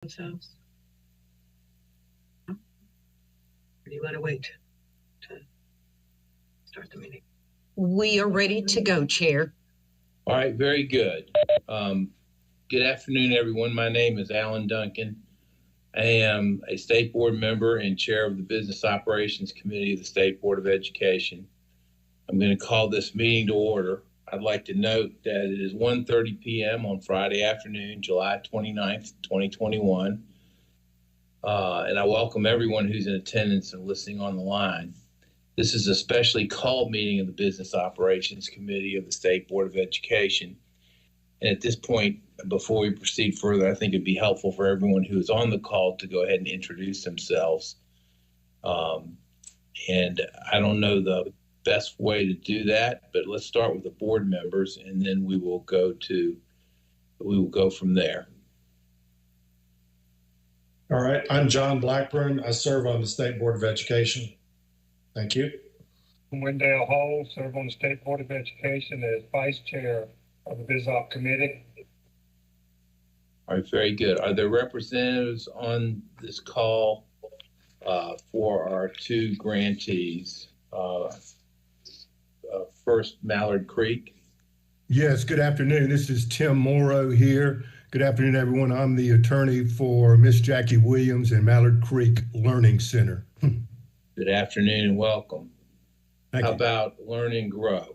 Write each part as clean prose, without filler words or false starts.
themselves? Or do you want to wait to start the meeting? We are ready to go, Chair. All right, very good. Good afternoon, everyone. My name is Alan Duncan. I am a State Board member and Chair of the Business Operations Committee of the State Board of Education. I'm going to call this meeting to order. I'd like to note that it is 1:30 p.m. on Friday afternoon, July 29th, 2021. And I welcome everyone who's in attendance and listening on the line. This is a specially called meeting of the Business Operations Committee of the State Board of Education. And at this point, before we proceed further, I think it'd be helpful for everyone who is on the call to go ahead and introduce themselves. And I don't know the best way to do that, but let's start with the board members, and then we will go from there. All right, I'm John Blackburn. I serve on the State Board of Education. Thank you. I'm Wendell Hall, serve on the State Board of Education as Vice Chair of the Biz Op Committee. All right, very good. Are there representatives on this call for our two grantees? First, Mallard Creek. Yes, good afternoon. This is Tim Morrow here. Good afternoon, everyone. I'm the attorney for Miss Jackie Williams and Mallard Creek Learning Center. Good afternoon and welcome. Thank How you. about Learn and Grow?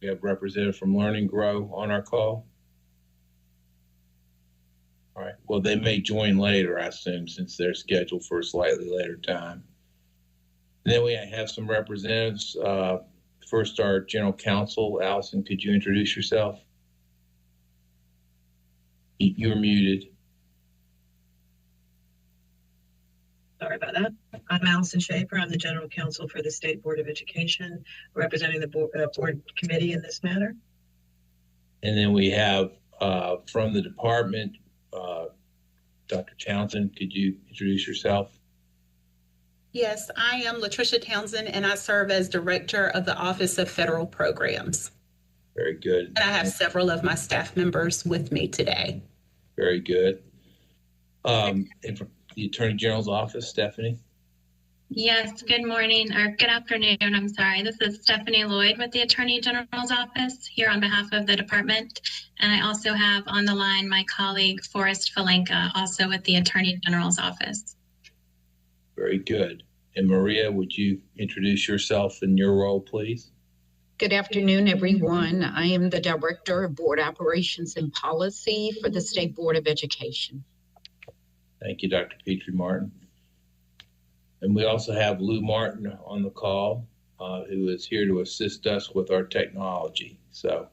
We have a representative from Learn and Grow on our call. All right. Well, they may join later, I assume, since they're scheduled for a slightly later time. And then we have some representatives. First, our General Counsel, Allison, could you introduce yourself? You're muted. Sorry about that. I'm Allison Schaefer. I'm the General Counsel for the State Board of Education, representing the board committee in this matter. And then we have from the department, Dr. Townsend, could you introduce yourself? Yes, I am Latricia Townsend, and I serve as Director of the Office of Federal Programs. Very good. And I have several of my staff members with me today. Very good. And from the Attorney General's office, Stephanie? Yes, good morning, or good afternoon, I'm sorry. This is Stephanie Lloyd with the Attorney General's office here on behalf of the department. And I also have on the line my colleague, Forrest Falenka, also with the Attorney General's office. Very good. And Maria, would you introduce yourself and your role, please? Good afternoon, everyone. I am the Director of Board Operations and Policy for the State Board of Education. Thank you, Dr. Petrie Martin. And we also have Lou Martin on the call, who is here to assist us with our technology. So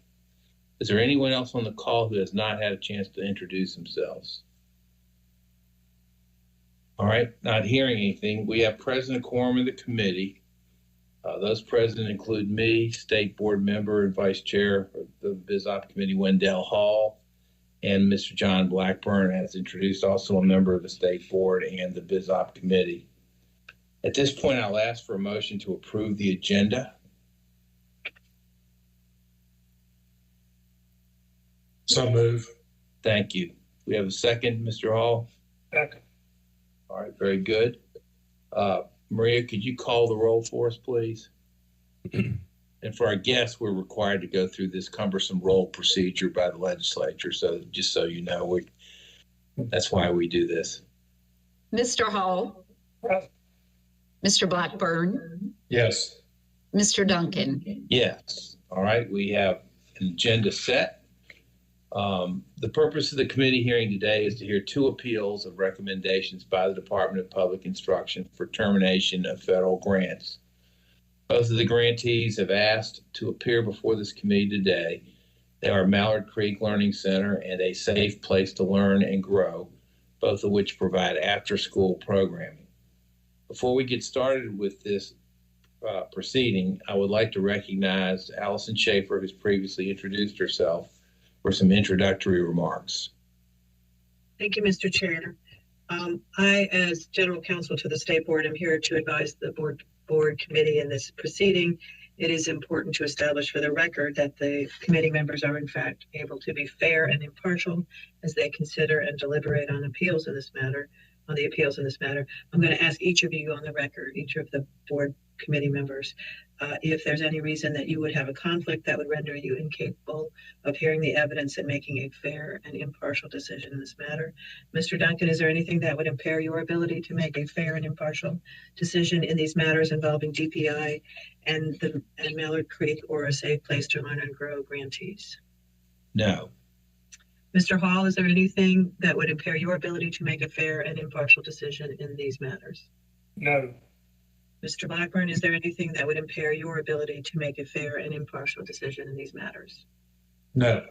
is there anyone else on the call who has not had a chance to introduce themselves? All right, not hearing anything. We have President quorum of the committee. Those present include me, State Board member and Vice Chair of the Biz Op Committee, Wendell Hall, and Mr. John Blackburn, as introduced, also a member of the State Board and the Biz Op Committee. At this point, I'll ask for a motion to approve the agenda. So move. Thank you. We have a second, Mr. Hall? Second. All right, very good. Maria, could you call the roll for us, please? And for our guests, we're required to go through this cumbersome roll procedure by the legislature. So just so you know, that's why we do this. Mr. Hall, Mr. Blackburn, Yes. Mr. Duncan. Yes. All right, we have an agenda set. The purpose of the committee hearing today is to hear two appeals of recommendations by the Department of Public Instruction for termination of federal grants. Both of the grantees have asked to appear before this committee today. They are Mallard Creek Learning Center and A Safe Place to Learn and Grow, both of which provide after-school programming. Before we get started with this proceeding, I would like to recognize Allison Schaefer, who's previously introduced herself, for some introductory remarks. Thank you, Mr. Chair. I, as General Counsel to the State Board, am here to advise the board committee in this proceeding it is important to establish for the record that the committee members are in fact able to be fair and impartial as they consider and deliberate on appeals in this matter, on the appeals in this matter. I'm going to ask each of you on the record, each of the board committee members, if there's any reason that you would have a conflict that would render you incapable of hearing the evidence and making a fair and impartial decision in this matter. Mr. Duncan, is there anything that would impair your ability to make a fair and impartial decision in these matters involving DPI and Mallard Creek or a Safe Place to Learn and Grow grantees? No. Mr. Hall, is there anything that would impair your ability to make a fair and impartial decision in these matters? No. Mr. Blackburn, is there anything that would impair your ability to make a fair and impartial decision in these matters? No.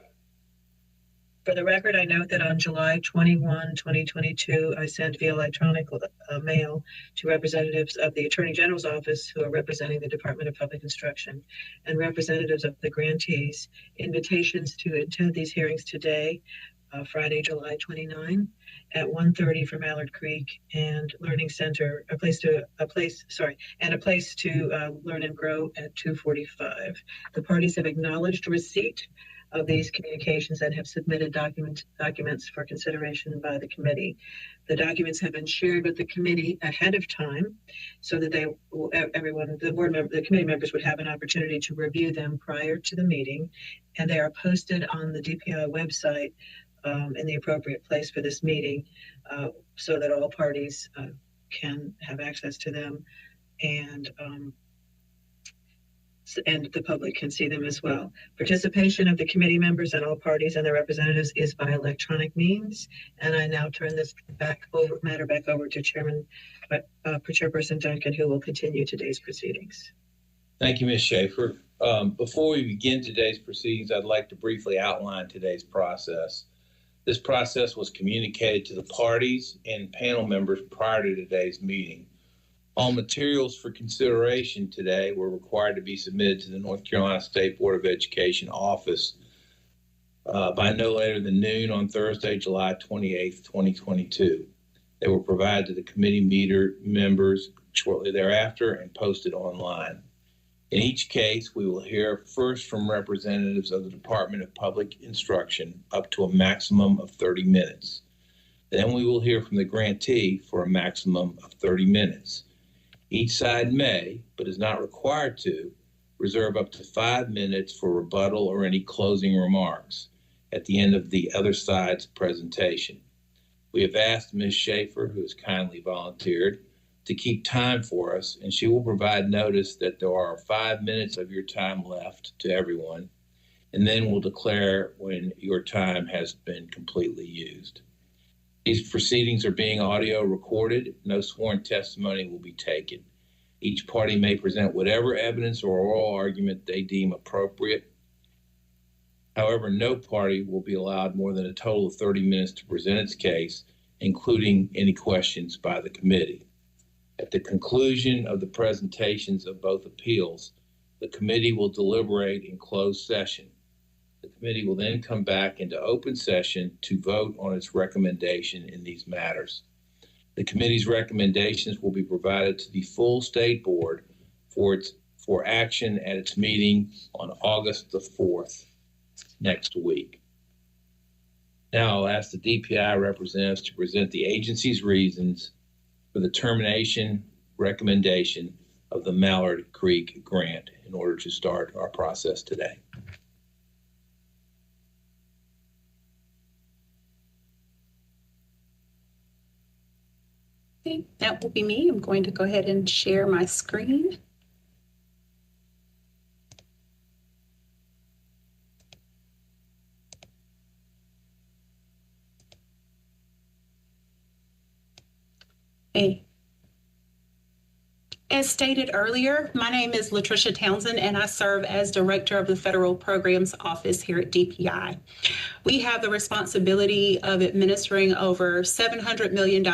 For the record, I note that on July 21, 2022, I sent via electronic mail to representatives of the Attorney General's office who are representing the Department of Public Instruction and representatives of the grantees invitations to attend these hearings today, Friday, July 29 at 1:30 for Mallard Creek and Learning Center, a place to learn and grow at 2:45. The parties have acknowledged receipt of these communications and have submitted documents for consideration by the committee. The documents have been shared with the committee ahead of time so that the committee members would have an opportunity to review them prior to the meeting, and they are posted on the DPI website in the appropriate place for this meeting so that all parties can have access to them and the public can see them as well. Participation of the committee members and all parties and their representatives is by electronic means. And I now turn this matter back over to Chairperson Duncan, who will continue today's proceedings. Thank you, Ms. Schaefer. Before we begin today's proceedings, I'd like to briefly outline today's process. This process was communicated to the parties and panel members prior to today's meeting. All materials for consideration today were required to be submitted to the North Carolina State Board of Education office by no later than noon on Thursday, July 28th, 2022. They were provided to the committee members shortly thereafter and posted online. In each case, we will hear first from representatives of the Department of Public Instruction up to a maximum of 30 minutes. Then we will hear from the grantee for a maximum of 30 minutes. Each side may, but is not required to, reserve up to 5 minutes for rebuttal or any closing remarks at the end of the other side's presentation. We have asked Ms. Schaefer, who has kindly volunteered, to keep time for us, and she will provide notice that there are 5 minutes of your time left to everyone, and then we'll declare when your time has been completely used. These proceedings are being audio recorded. No sworn testimony will be taken. Each party may present whatever evidence or oral argument they deem appropriate. However, no party will be allowed more than a total of 30 minutes to present its case, including any questions by the committee. At the conclusion of the presentations of both appeals, the committee will deliberate in closed session. The committee will then come back into open session to vote on its recommendation in these matters. The committee's recommendations will be provided to the full state board for action at its meeting on August the 4th, next week. Now I'll ask the DPI representatives to present the agency's reasons for the termination recommendation of the Mallard Creek grant in order to start our process today. Okay, that will be me. I'm going to go ahead and share my screen. Okay. As stated earlier, my name is Latricia Townsend, and I serve as Director of the Federal Programs Office here at DPI. We have the responsibility of administering over $700 million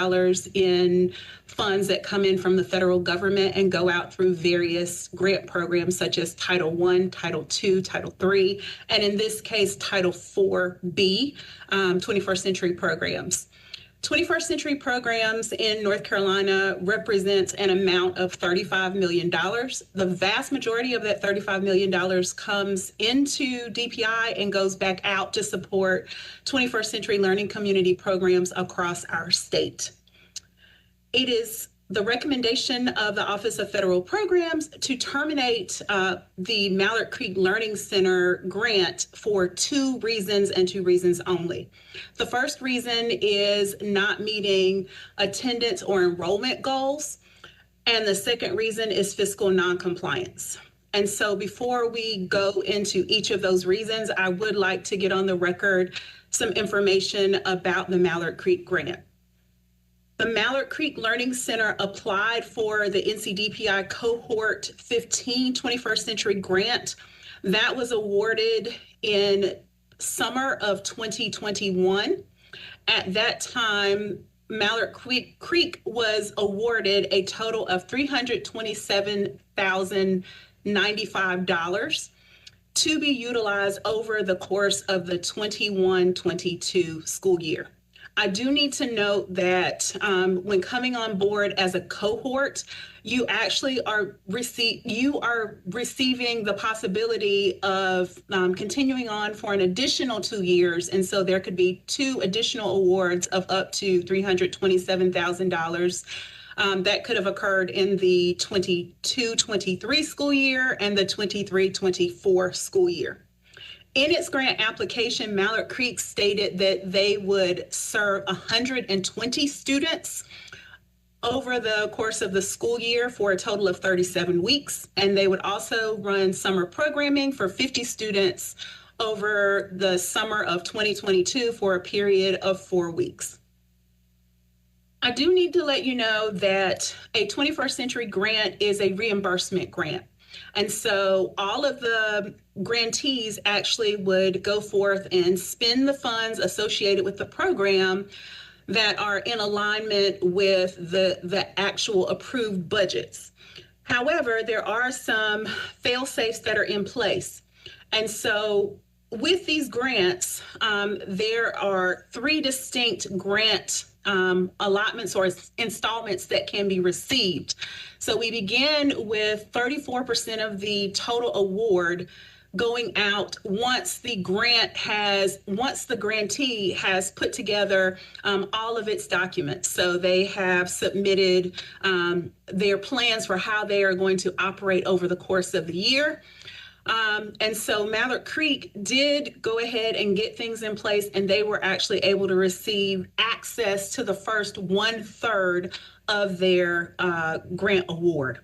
in funds that come in from the federal government and go out through various grant programs such as Title I, Title II, Title III, and in this case, Title IV-B, 21st Century programs. 21st Century Programs in North Carolina represents an amount of $35 million. The vast majority of that $35 million comes into DPI and goes back out to support 21st Century Learning Community programs across our state. It is the recommendation of the Office of Federal Programs to terminate the Mallard Creek Learning Center grant for 2 reasons and 2 reasons only. The first reason is not meeting attendance or enrollment goals, and the second reason is fiscal noncompliance. And so before we go into each of those reasons, I would like to get on the record some information about the Mallard Creek grant. The Mallard Creek Learning Center applied for the NCDPI Cohort 15 21st Century Grant. That was awarded in summer of 2021. At that time, Mallard Creek was awarded a total of $327,095 to be utilized over the course of the 21-22 school year. I do need to note that when coming on board as a cohort, you actually are receiving the possibility of continuing on for an additional 2 years. And so there could be 2 additional awards of up to $327,000 that could have occurred in the 22-23 school year and the 23-24 school year. In its grant application, Mallard Creek stated that they would serve 120 students over the course of the school year for a total of 37 weeks. And they would also run summer programming for 50 students over the summer of 2022 for a period of 4 weeks. I do need to let you know that a 21st Century grant is a reimbursement grant. And so all of the grantees actually would go forth and spend the funds associated with the program that are in alignment with the actual approved budgets. However, there are some fail-safes that are in place. And so with these grants, there are 3 distinct grant allotments or installments that can be received. So we begin with 34% of the total award going out once the grantee has put together all of its documents. So they have submitted their plans for how they are going to operate over the course of the year. And so Mallard Creek did go ahead and get things in place, and they were actually able to receive access to the first 1/3 of their grant award.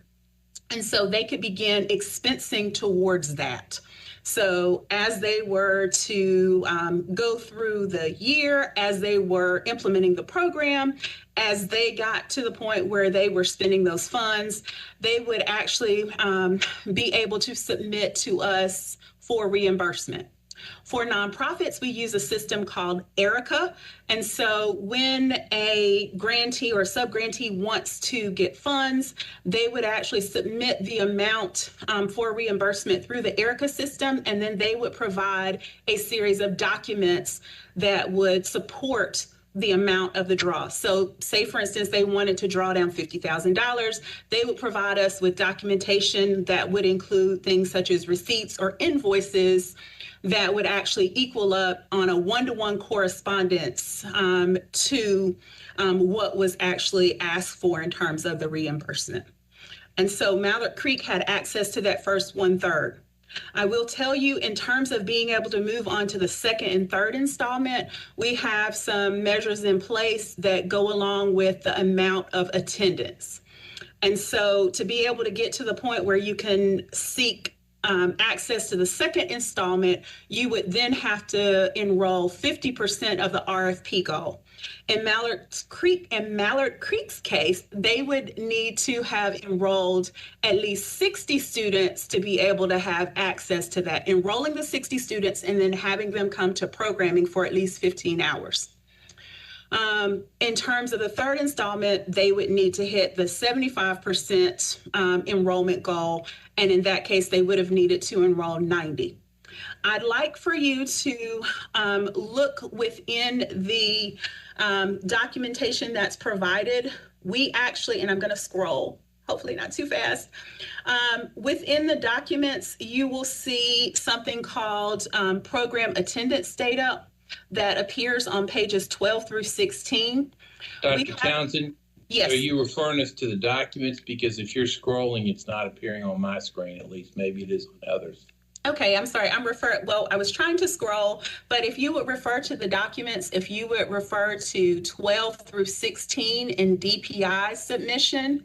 And so they could begin expensing towards that. So as they were to go through the year, as they were implementing the program, as they got to the point where they were spending those funds, they would actually be able to submit to us for reimbursement. For nonprofits, we use a system called ERICA. And so when a grantee or subgrantee wants to get funds, they would actually submit the amount for reimbursement through the ERICA system, and then they would provide a series of documents that would support the amount of the draw. So say, for instance, they wanted to draw down $50,000, they would provide us with documentation that would include things such as receipts or invoices that would actually equal up on a 1-to-1 correspondence to what was actually asked for in terms of the reimbursement. And so Mallard Creek had access to that first 1/3. I will tell you, in terms of being able to move on to the second and third installment, we have some measures in place that go along with the amount of attendance. And so to be able to get to the point where you can seek access to the second installment, you would then have to enroll 50% of the RFP goal. In Mallard Creek's case, they would need to have enrolled at least 60 students to be able to have access to that, enrolling the 60 students and then having them come to programming for at least 15 hours. In terms of the third installment, they would need to hit the 75% enrollment goal, and in that case, they would have needed to enroll 90. I'd like for you to look within the documentation that's provided. We actually, and I'm going to scroll, hopefully not too fast. Within the documents, you will see something called program attendance data that appears on pages 12 through 16. Dr. Townsend, yes. Are you referring us to the documents? Because if you're scrolling, it's not appearing on my screen, at least. Maybe it is on others. Okay, I'm sorry. I was trying to scroll, but if you would refer to the documents, if you would refer to 12 through 16 in DPI submission,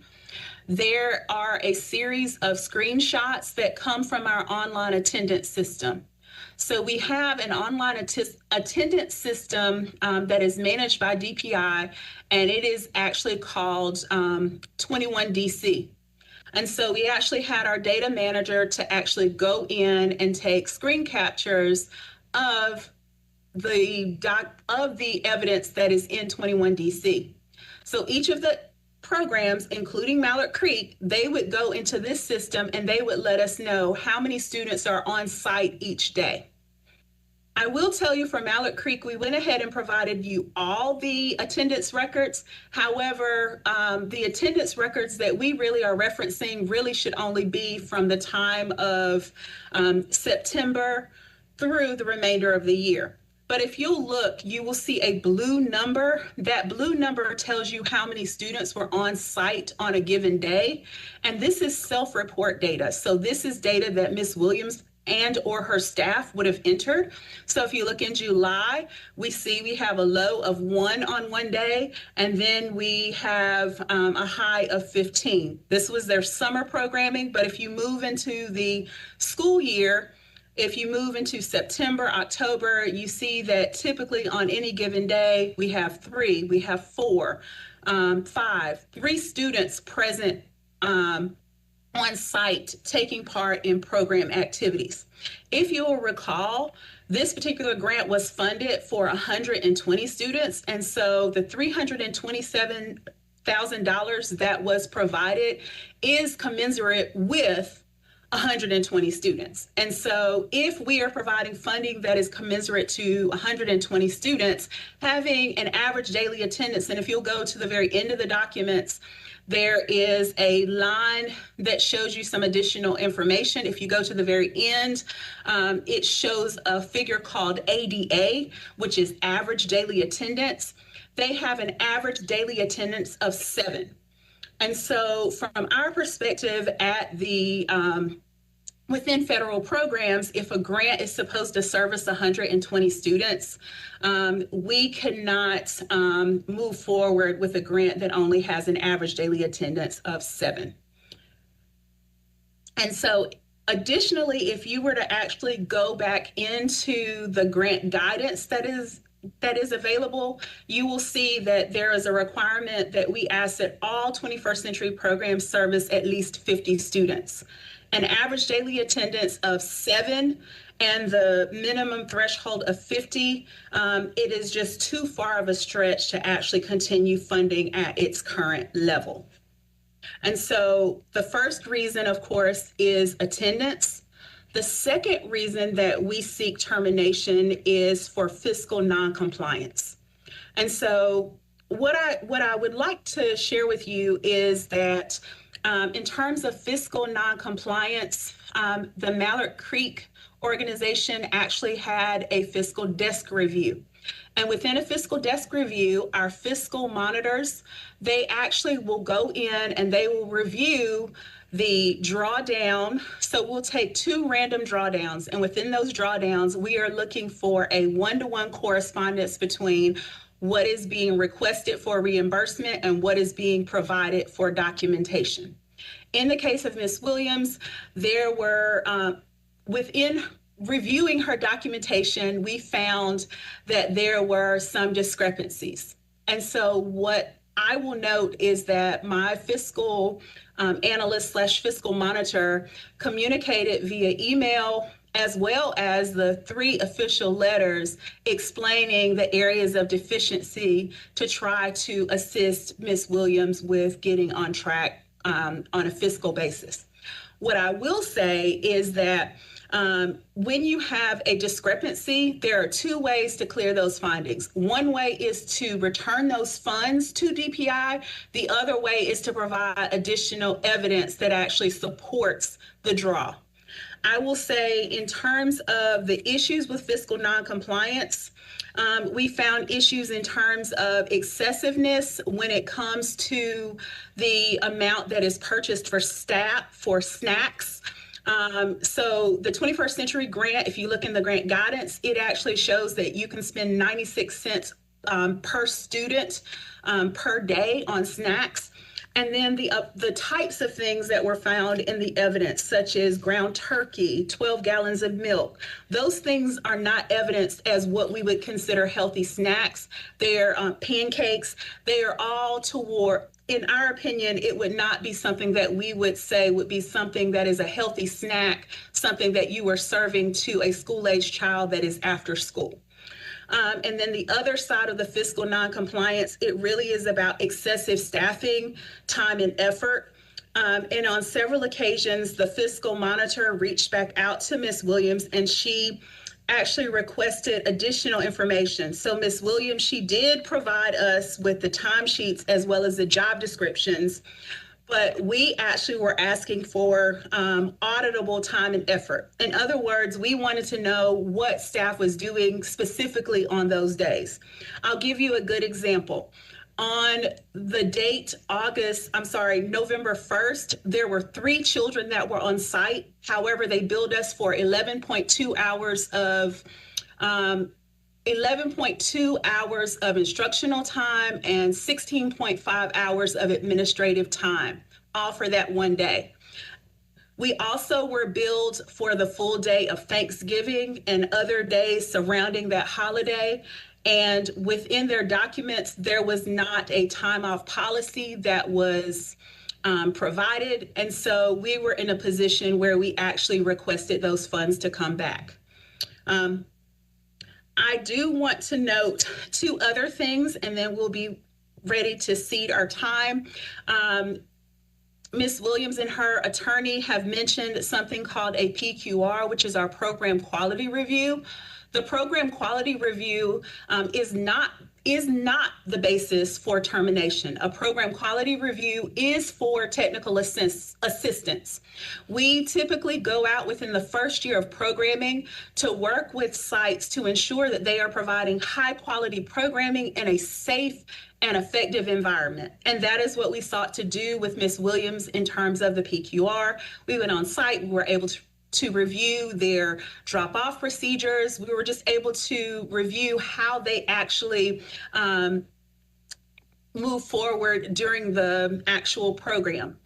there are a series of screenshots that come from our online attendance system. So we have an online attendance system that is managed by DPI, and it is actually called 21DC. And so we actually had our data manager to actually go in and take screen captures of the evidence that is in 21DC. So each of the programs, including Mallard Creek, they would go into this system and they would let us know how many students are on site each day. I will tell you for Mallard Creek, we went ahead and provided you all the attendance records. However, the attendance records that we really are referencing really should only be from the time of September through the remainder of the year. But if you'll look, you will see a blue number. That blue number tells you how many students were on site on a given day. And this is self-report data. So this is data that Ms. Williams and or her staff would have entered. So if you look in July, we see we have a low of 1 on one day, and then we have a high of 15. This was their summer programming, but if you move into the school year, if you move into September, October, you see that typically on any given day, we have 3, we have 4, 5, 3 students present on site taking part in program activities. If you will recall, this particular grant was funded for 120 students, and so the $327,000 that was provided is commensurate with 120 students. And so if we are providing funding that is commensurate to 120 students, having an average daily attendance, and if you'll go to the very end of the documents, there is a line that shows you some additional information. If you go to the very end, it shows a figure called ADA, which is average daily attendance. They have an average daily attendance of 7. And so from our perspective at the within federal programs, if a grant is supposed to service 120 students, we cannot move forward with a grant that only has an average daily attendance of 7. And so additionally, if you were to actually go back into the grant guidance that is available, you will see that there is a requirement that we ask that all 21st century programs service at least 50 students. An average daily attendance of 7 and the minimum threshold of 50, it is just too far of a stretch to actually continue funding at its current level. And so the first reason, of course, is attendance. The second reason that we seek termination is for fiscal noncompliance. And so what I would like to share with you is that in terms of fiscal noncompliance, the Mallard Creek organization actually had a fiscal desk review. And within a fiscal desk review, our fiscal monitors, they actually will go in and they will review the drawdown. So we'll take 2 random drawdowns. And within those drawdowns, we are looking for a 1-to-1 correspondence between what is being requested for reimbursement and what is being provided for documentation. In the case of Ms. Williams, there were, within reviewing her documentation, we found that there were some discrepancies. And so what I will note is that my fiscal analyst / fiscal monitor communicated via email as well as the 3 official letters explaining the areas of deficiency to try to assist Ms. Williams with getting on track on a fiscal basis. What I will say is that When you have a discrepancy, there are two ways to clear those findings. One way is to return those funds to DPI. The other way is to provide additional evidence that actually supports the draw. I will say, in terms of the issues with fiscal noncompliance, we found issues in terms of excessiveness when it comes to the amount that is purchased for staff for snacks. So the 21st Century Grant, if you look in the grant guidance, it actually shows that you can spend 96 cents per student per day on snacks. And then the types of things that were found in the evidence, such as ground turkey, 12 gallons of milk, those things are not evidenced as what we would consider healthy snacks. They're pancakes. They are all toward, in our opinion, it would not be something that we would say would be something that is a healthy snack, something that you are serving to a school-age child that is after school. And then the other side of the fiscal noncompliance, it really is about excessive staffing, time, and effort. And on several occasions, the fiscal monitor reached back out to Ms. Williams, and she actually requested additional information. So Ms. Williams, she did provide us with the timesheets as well as the job descriptions, but we actually were asking for auditable time and effort. In other words, we wanted to know what staff was doing specifically on those days. I'll give you a good example. On the date November 1st, there were 3 children that were on site. However, they billed us for 11.2 hours of 11.2 hours of instructional time and 16.5 hours of administrative time, all for that one day. We also were billed for the full day of Thanksgiving and other days surrounding that holiday. And within their documents, there was not a time off policy that was provided. And so we were in a position where we actually requested those funds to come back. I do want to note 2 other things, and then we'll be ready to cede our time. Ms. Williams and her attorney have mentioned something called a PQR, which is our program quality review. The program quality review is not the basis for termination. A program quality review is for technical assistance. We typically go out within the first year of programming to work with sites to ensure that they are providing high quality programming in a safe and effective environment. And that is what we sought to do with Ms. Williams in terms of the PQR. We went on site, we were able to review their drop-off procedures. We were just able to review how they actually move forward during the actual program.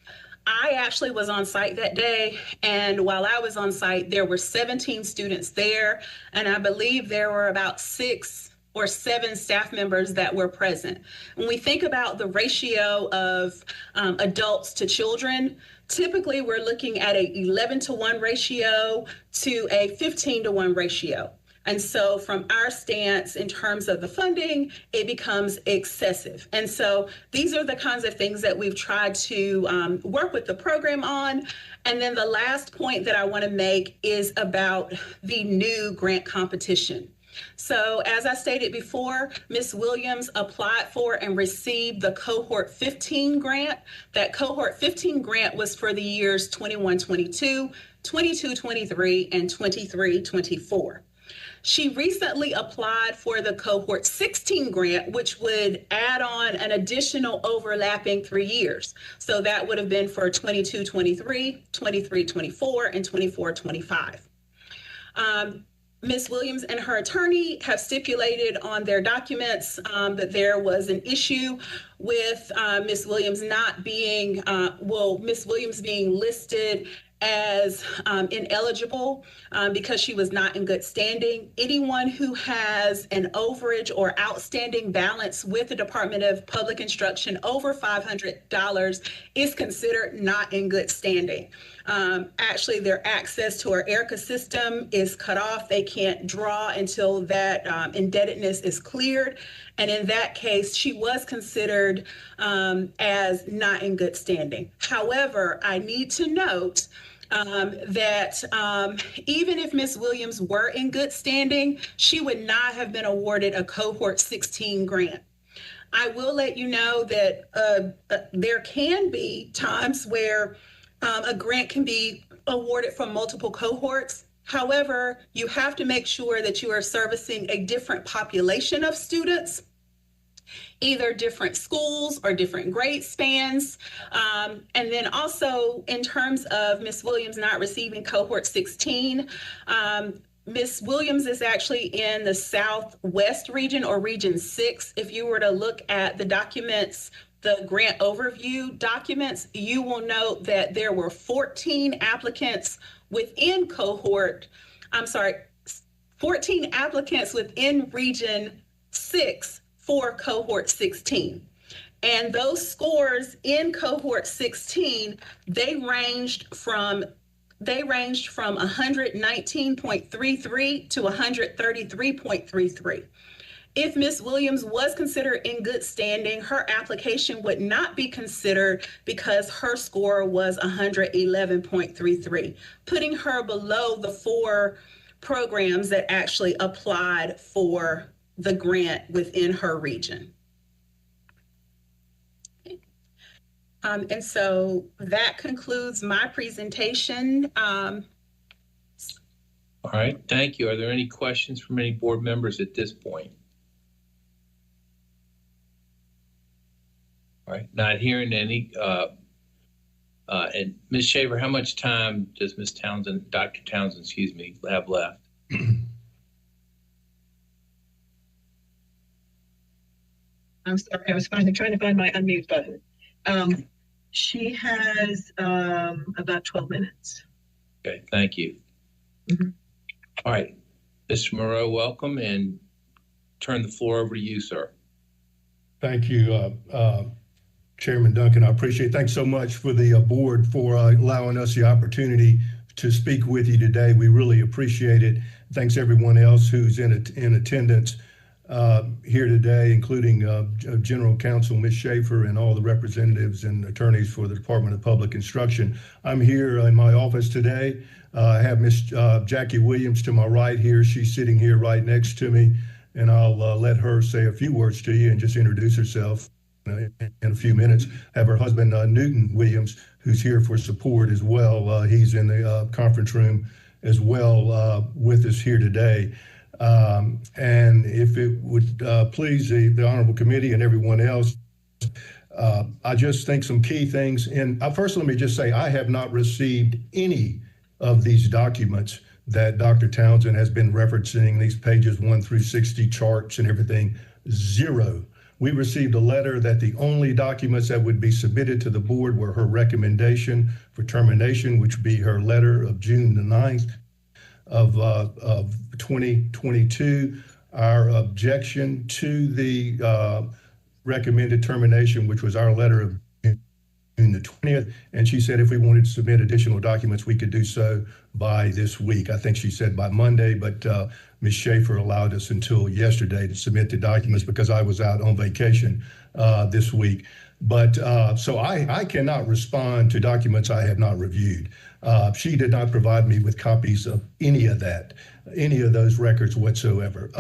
I actually was on site that day, and while I was on site, there were 17 students there, and I believe there were about 6 or 7 staff members that were present. When we think about the ratio of adults to children, typically we're looking at a 11-to-1 ratio to a 15-to-1 ratio. And so from our stance in terms of the funding, it becomes excessive. And so these are the kinds of things that we've tried to work with the program on. And then the last point that I want to make is about the new grant competition. So as I stated before, Ms. Williams applied for and received the Cohort 15 grant. That Cohort 15 grant was for the years 21-22, 22-23, and 23-24. She recently applied for the Cohort 16 grant, which would add on an additional overlapping 3 years. So that would have been for 22-23, 23-24, and 24-25. Ms. Williams and her attorney have stipulated on their documents that there was an issue with Ms. Williams not being, Ms. Williams being listed as ineligible because she was not in good standing. Anyone who has an overage or outstanding balance with the Department of Public Instruction over $500 is considered not in good standing. Actually, their access to our ERICA system is cut off. They can't draw until that indebtedness is cleared. And in that case, she was considered as not in good standing. However, I need to note even if Ms. Williams were in good standing, she would not have been awarded a cohort 16 grant. I will let you know that there can be times where a grant can be awarded from multiple cohorts. However, you have to make sure that you are servicing a different population of students, either different schools or different grade spans. And then also in terms of Ms. Williams not receiving cohort 16, Ms. Williams is actually in the Southwest region, or region 6. If you were to look at the documents, the grant overview documents, you will note that there were 14 applicants within 14 applicants within region 6 for cohort 16. And those scores in cohort 16, they ranged from 119.33 to 133.33. If Ms. Williams was considered in good standing, her application would not be considered because her score was 111.33, putting her below the 4 programs that actually applied for the grant within her region. And so that concludes my presentation. All right, thank you. Are there any questions from any board members at this point? All right, not hearing any. And Ms. Shaver, how much time does Ms. Townsend, Dr. Townsend, excuse me, have left? I'm sorry, I was trying to find my unmute button. She has about 12 minutes. Okay, thank you. Mm-hmm. All right, Mr. Moreau, welcome, and turn the floor over to you, sir. Thank you, Chairman Duncan. I appreciate it. Thanks so much for the board for allowing us the opportunity to speak with you today. We really appreciate it. Thanks everyone else who's in attendance here today, including General Counsel Ms. Schaefer and all the representatives and attorneys for the Department of Public Instruction. I'm here in my office today. I have Ms. Jackie Williams to my right here. She's sitting here right next to me, and I'll let her say a few words to you and just introduce herself in a few minutes. Have her husband, Newton Williams, who's here for support as well. He's in the conference room as well with us here today. And if it would please the Honorable Committee and everyone else, I just think some key things. And first, let me just say, I have not received any of these documents that Dr. Townsend has been referencing, these pages 1 through 60 charts and everything, 0. We received a letter that the only documents that would be submitted to the board were her recommendation for termination, which would be her letter of June the 9th. Of 2022, our objection to the recommended termination, which was our letter of June the 20th, and she said if we wanted to submit additional documents, we could do so by this week. I think she said by Monday, but Ms. Schaefer allowed us until yesterday to submit the documents because I was out on vacation this week. But so I cannot respond to documents I have not reviewed. She did not provide me with copies of any of those records whatsoever.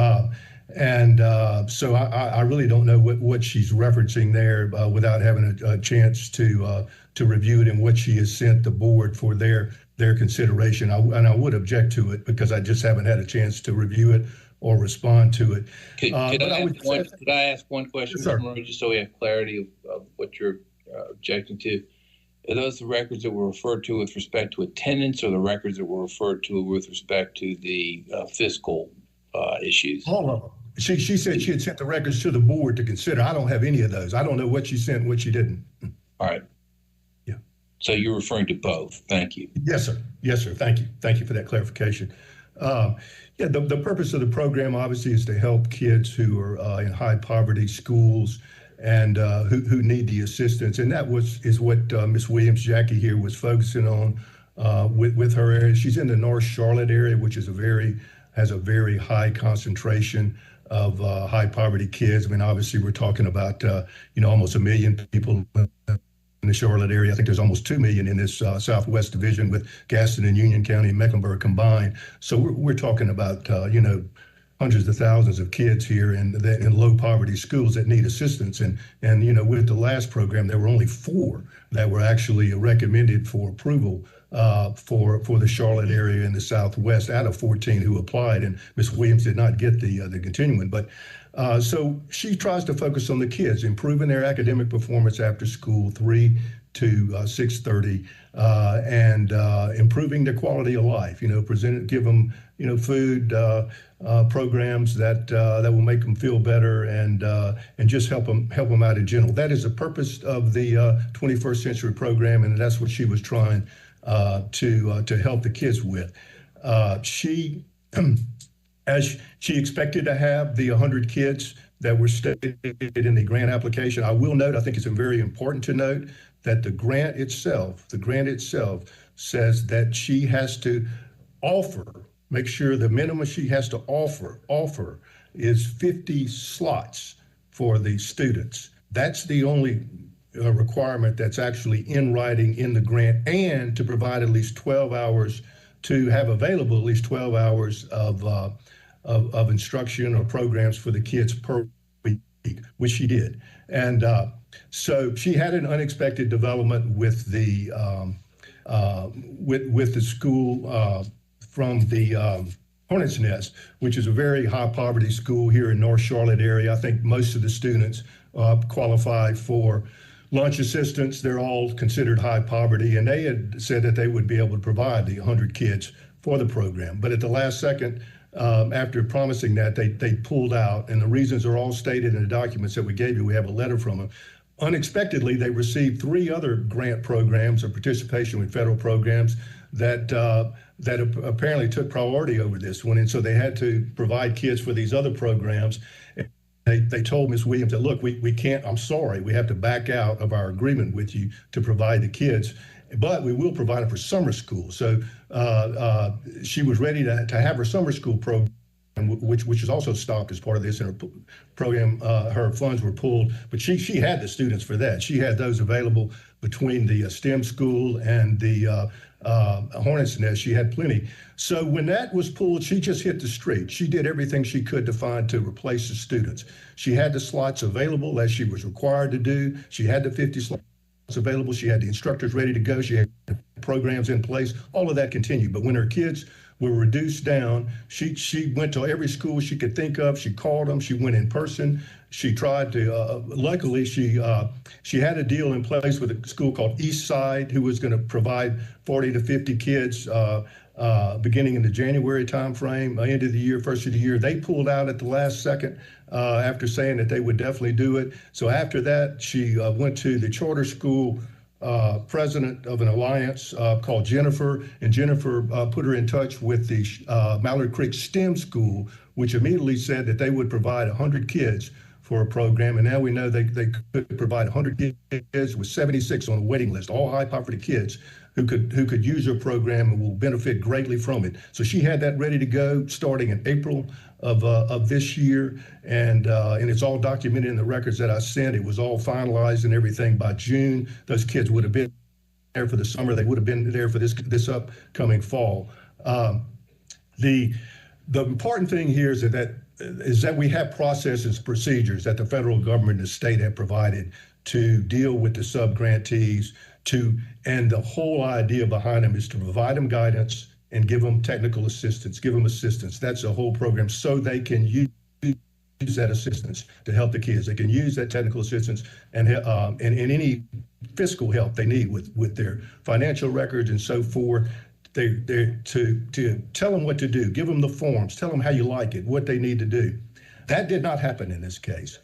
So I really don't know what she's referencing there without having a chance to review it and what she has sent the board for their consideration. And I would object to it because I just haven't had a chance to review it or respond to it. Could I ask one question, Sure. Mr. Murray, just so we have clarity of what you're objecting to? Are those the records that were referred to with respect to attendance, or the records that were referred to with respect to the fiscal issues? All of them. She said she had sent the records to the board to consider. I don't have any of those. I don't know what she sent and what she didn't. All right. Yeah. So you're referring to both. Thank you. Yes, sir. Yes, sir. Thank you. Thank you for that clarification. The purpose of the program obviously is to help kids who are in high poverty schools and who need the assistance. And that is what Ms. Williams, Jackie here, was focusing on with her area. She's in the North Charlotte area, which is has a very high concentration of high poverty kids. I mean, obviously we're talking about, almost 1 million people the Charlotte area. I think there's almost 2 million in this Southwest division with Gaston and Union County and Mecklenburg combined. So we're talking about, hundreds of thousands of kids here in low poverty schools that need assistance. And with the last program, there were only 4 that were actually recommended for approval for the Charlotte area in the Southwest out of 14 who applied. And Ms. Williams did not get the continuing. But so she tries to focus on the kids, improving their academic performance after school, 3 to 6:30, and improving their quality of life. Give them food programs that will make them feel better and just help them out in general. That is the purpose of the 21st Century Program, and that's what she was trying to help the kids with. As she expected to have the 100 kids that were stated in the grant application. I will note, I think it's very important to note that the grant itself says that she has to make sure the minimum she has to offer is 50 slots for the students. That's the only requirement that's actually in writing in the grant, and to provide at least 12 hours, to have available at least 12 hours of instruction or programs for the kids per week, which she did. And so she had an unexpected development with the school from the Hornets Nest, which is a very high poverty school here in North Charlotte area. I think most of the students qualify for lunch assistance. They're all considered high poverty, and they had said that they would be able to provide the 100 kids for the program. But at the last second, after promising that, they pulled out, and the reasons are all stated in the documents that we gave you. We have a letter from them. Unexpectedly, they received 3 other grant programs or participation with federal programs that apparently took priority over this one, and so they had to provide kids for these other programs. They told Ms. Williams that, look, we can't, I'm sorry, we have to back out of our agreement with you to provide the kids, but we will provide them for summer school. So she was ready to have her summer school program, which is also stopped as part of this, and her program, her funds were pulled, but she had the students for that. She had those available between the STEM school and the Hornets Nest. She had plenty. So when that was pulled, she just hit the street. She did everything she could to find to replace the students. She had the slots available as she was required to do. She had the 50 slots available. She had the instructors ready to go. She had programs in place. All of that continued. But when her kids were reduced down, she went to every school she could think of. She called them. She went in person. She tried to, luckily, she had a deal in place with a school called Eastside, who was going to provide 40 to 50 kids beginning in the January timeframe, end of the year, first of the year. They pulled out at the last second after saying that they would definitely do it. So after that, she went to the charter school president of an alliance called Jennifer, and Jennifer put her in touch with the Mallard Creek STEM School, which immediately said that they would provide 100 kids for a program. And now we know they could provide 100 kids with 76 on a waiting list, all high poverty kids who could use her program and will benefit greatly from it. So she had that ready to go starting in April of this year, and it's all documented in the records that I sent. It was all finalized and everything by June. Those kids would have been there for the summer. They would have been there for this upcoming fall. The important thing here is that we have processes, procedures that the federal government and the state have provided to deal with the subgrantees, and the whole idea behind them is to provide them guidance and give them technical assistance, give them assistance. That's the whole program, so they can use that assistance to help the kids. They can use that technical assistance and any fiscal help they need with their financial records and so forth. They're to tell them what to do, give them the forms, tell them how you like it, what they need to do. That did not happen in this case.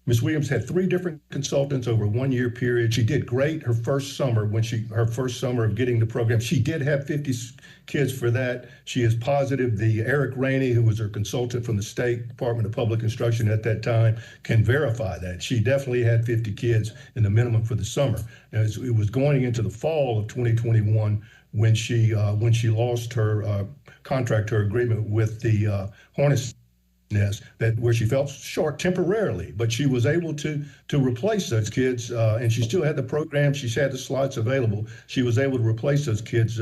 Ms. Williams had 3 different consultants over a 1-year period. She did great her first summer her first summer of getting the program. She did have 50 kids for that. She is positive Eric Rainey, who was her consultant from the State Department of Public Instruction at that time, can verify that. She definitely had 50 kids in the minimum for the summer. Now, it was going into the fall of 2021 when she lost her contract, her agreement with the Hornets nest that where she fell short temporarily, but she was able to replace those kids, and she still had the program. She's had the slots available. She was able to replace those kids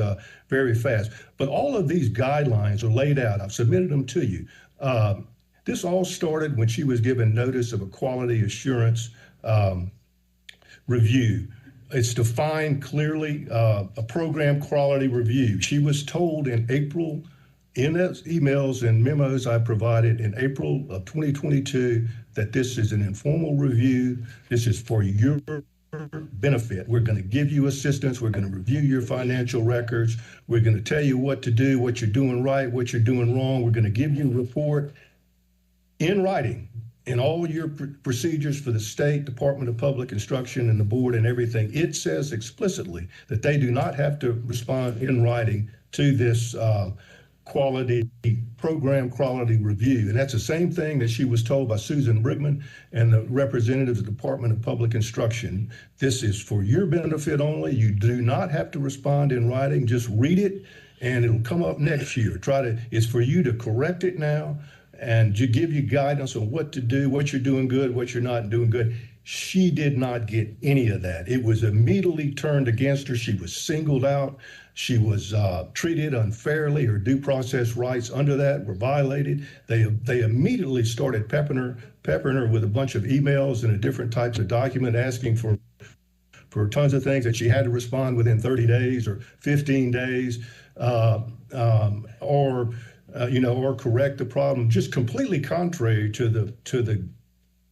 very fast. But all of these guidelines are laid out. I've submitted them to you. This all started when she was given notice of a quality assurance review. It's defined clearly, a program quality review. She was told in April, in those emails and memos I provided in April of 2022, that this is an informal review. This is for your benefit. We're going to give you assistance. We're going to review your financial records. We're going to tell you what to do, what you're doing right, what you're doing wrong. We're going to give you a report in writing in all your procedures for the State Department of Public Instruction and the board and everything. It says explicitly that they do not have to respond in writing to this program quality review. And that's the same thing that she was told by Susan Brigman and the representatives of the Department of Public Instruction. This is for your benefit only. You do not have to respond in writing. Just read it and it'll come up next year. It's for you to correct it now and to give you guidance on what to do, what you're doing good, what you're not doing good. She did not get any of that. It was immediately turned against her. She was singled out. She was treated unfairly. Her due process rights under that were violated. They immediately started peppering her with a bunch of emails and different types of document asking for tons of things that she had to respond within 30 days or 15 days, or correct the problem, just completely contrary to the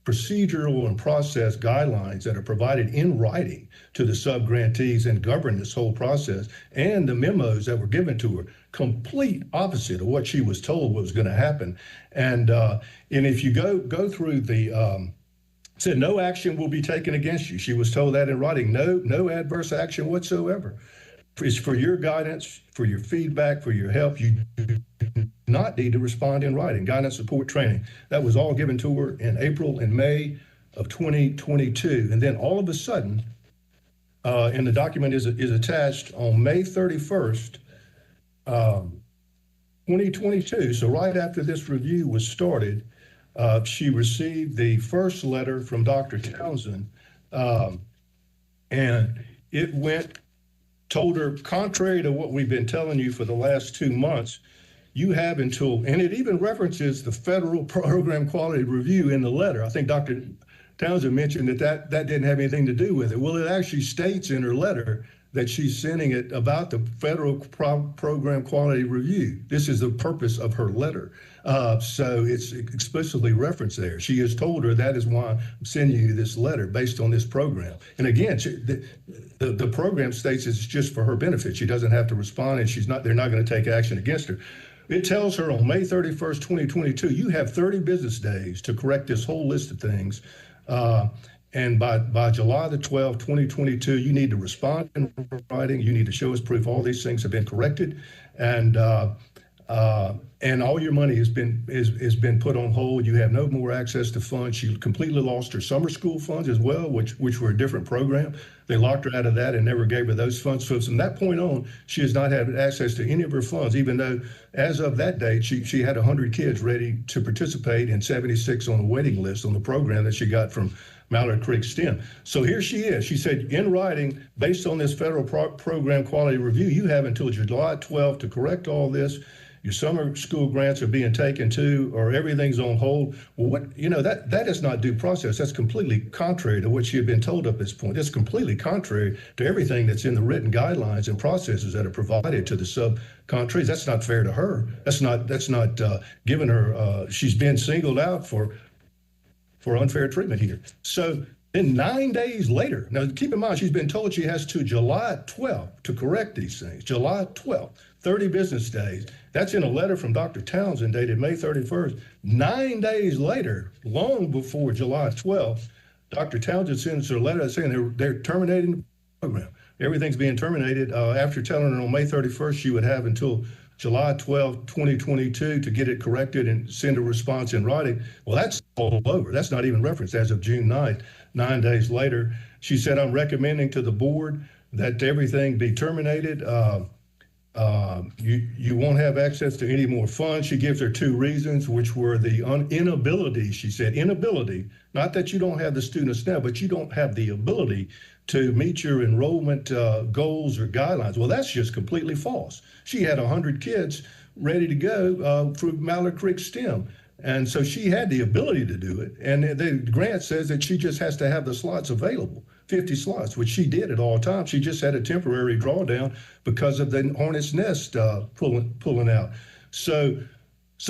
procedural and process guidelines that are provided in writing to the subgrantees and govern this whole process, and the memos that were given to her, complete opposite of what she was told was going to happen. And if you go through the said no action will be taken against you. She was told that in writing. No adverse action whatsoever. It's for your guidance, for your feedback, for your help. You do not need to respond in writing. Guidance, support, training. That was all given to her in April and May of 2022. And then all of a sudden, and the document is attached on May 31st, 2022. So right after this review was started, she received the first letter from Dr. Townsend, and it told her, contrary to what we've been telling you for the last 2 months, you have until, and it even references the federal program quality review in the letter. I think Dr. Townsend mentioned that didn't have anything to do with it. Well, it actually states in her letter that she's sending it about the federal program quality review. This is the purpose of her letter. So it's explicitly referenced there. She has told her that is why I'm sending you this letter based on this program. And again, the program states it's just for her benefit. She doesn't have to respond, and they're not going to take action against her. It tells her on May 31st, 2022, you have 30 business days to correct this whole list of things. And by July the 12th, 2022, you need to respond in writing. You need to show us proof all these things have been corrected, and all your money has been put on hold. You have no more access to funds. She completely lost her summer school funds as well, which were a different program. They locked her out of that and never gave her those funds. So from that point on, she has not had access to any of her funds, even though as of that date, she had 100 kids ready to participate and 76 on the waiting list on the program that she got from Mallard Creek STEM. So here she is. She said in writing, based on this federal program quality review, you have until July 12th to correct all this. Your summer school grants are being taken too, or everything's on hold. Well, that is not due process. That's completely contrary to what she had been told up this point. It's completely contrary to everything that's in the written guidelines and processes that are provided to the sub-contractees. That's not fair to her. That's not giving her, she's been singled out for unfair treatment here. So then 9 days later, now keep in mind, she's been told she has to July 12th to correct these things. July 12th, 30 business days. That's in a letter from Dr. Townsend dated May 31st. 9 days later, long before July 12th, Dr. Townsend sends her a letter saying they're terminating the program. Everything's being terminated. After telling her on May 31st, she would have until July 12, 2022 to get it corrected and send a response in writing. Well, that's all over. That's not even referenced as of June 9th. 9 days later, she said, I'm recommending to the board that everything be terminated. You won't have access to any more funds. She gives her two reasons, which were the inability, she said, inability, not that you don't have the students now, but you don't have the ability to meet your enrollment goals or guidelines. Well, that's just completely false. She had 100 kids ready to go for Mallard Creek STEM. And so she had the ability to do it. And the grant says that she just has to have the slots available, 50 slots, which she did at all times. She just had a temporary drawdown because of the hornet's nest pulling out. So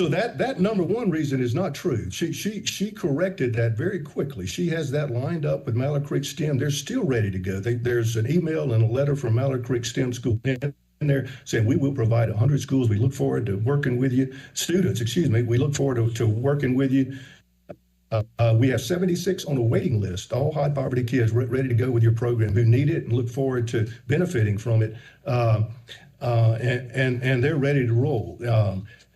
that number one reason is not true. She corrected that very quickly. She has that lined up with Mallard Creek STEM. They're still ready to go. There's an email and a letter from Mallard Creek STEM School in there saying we will provide 100 schools. We look forward to working with you. Students, excuse me, we look forward to working with you. We have 76 on a waiting list, all high poverty kids ready to go with your program who need it and look forward to benefiting from it. And they're ready to roll.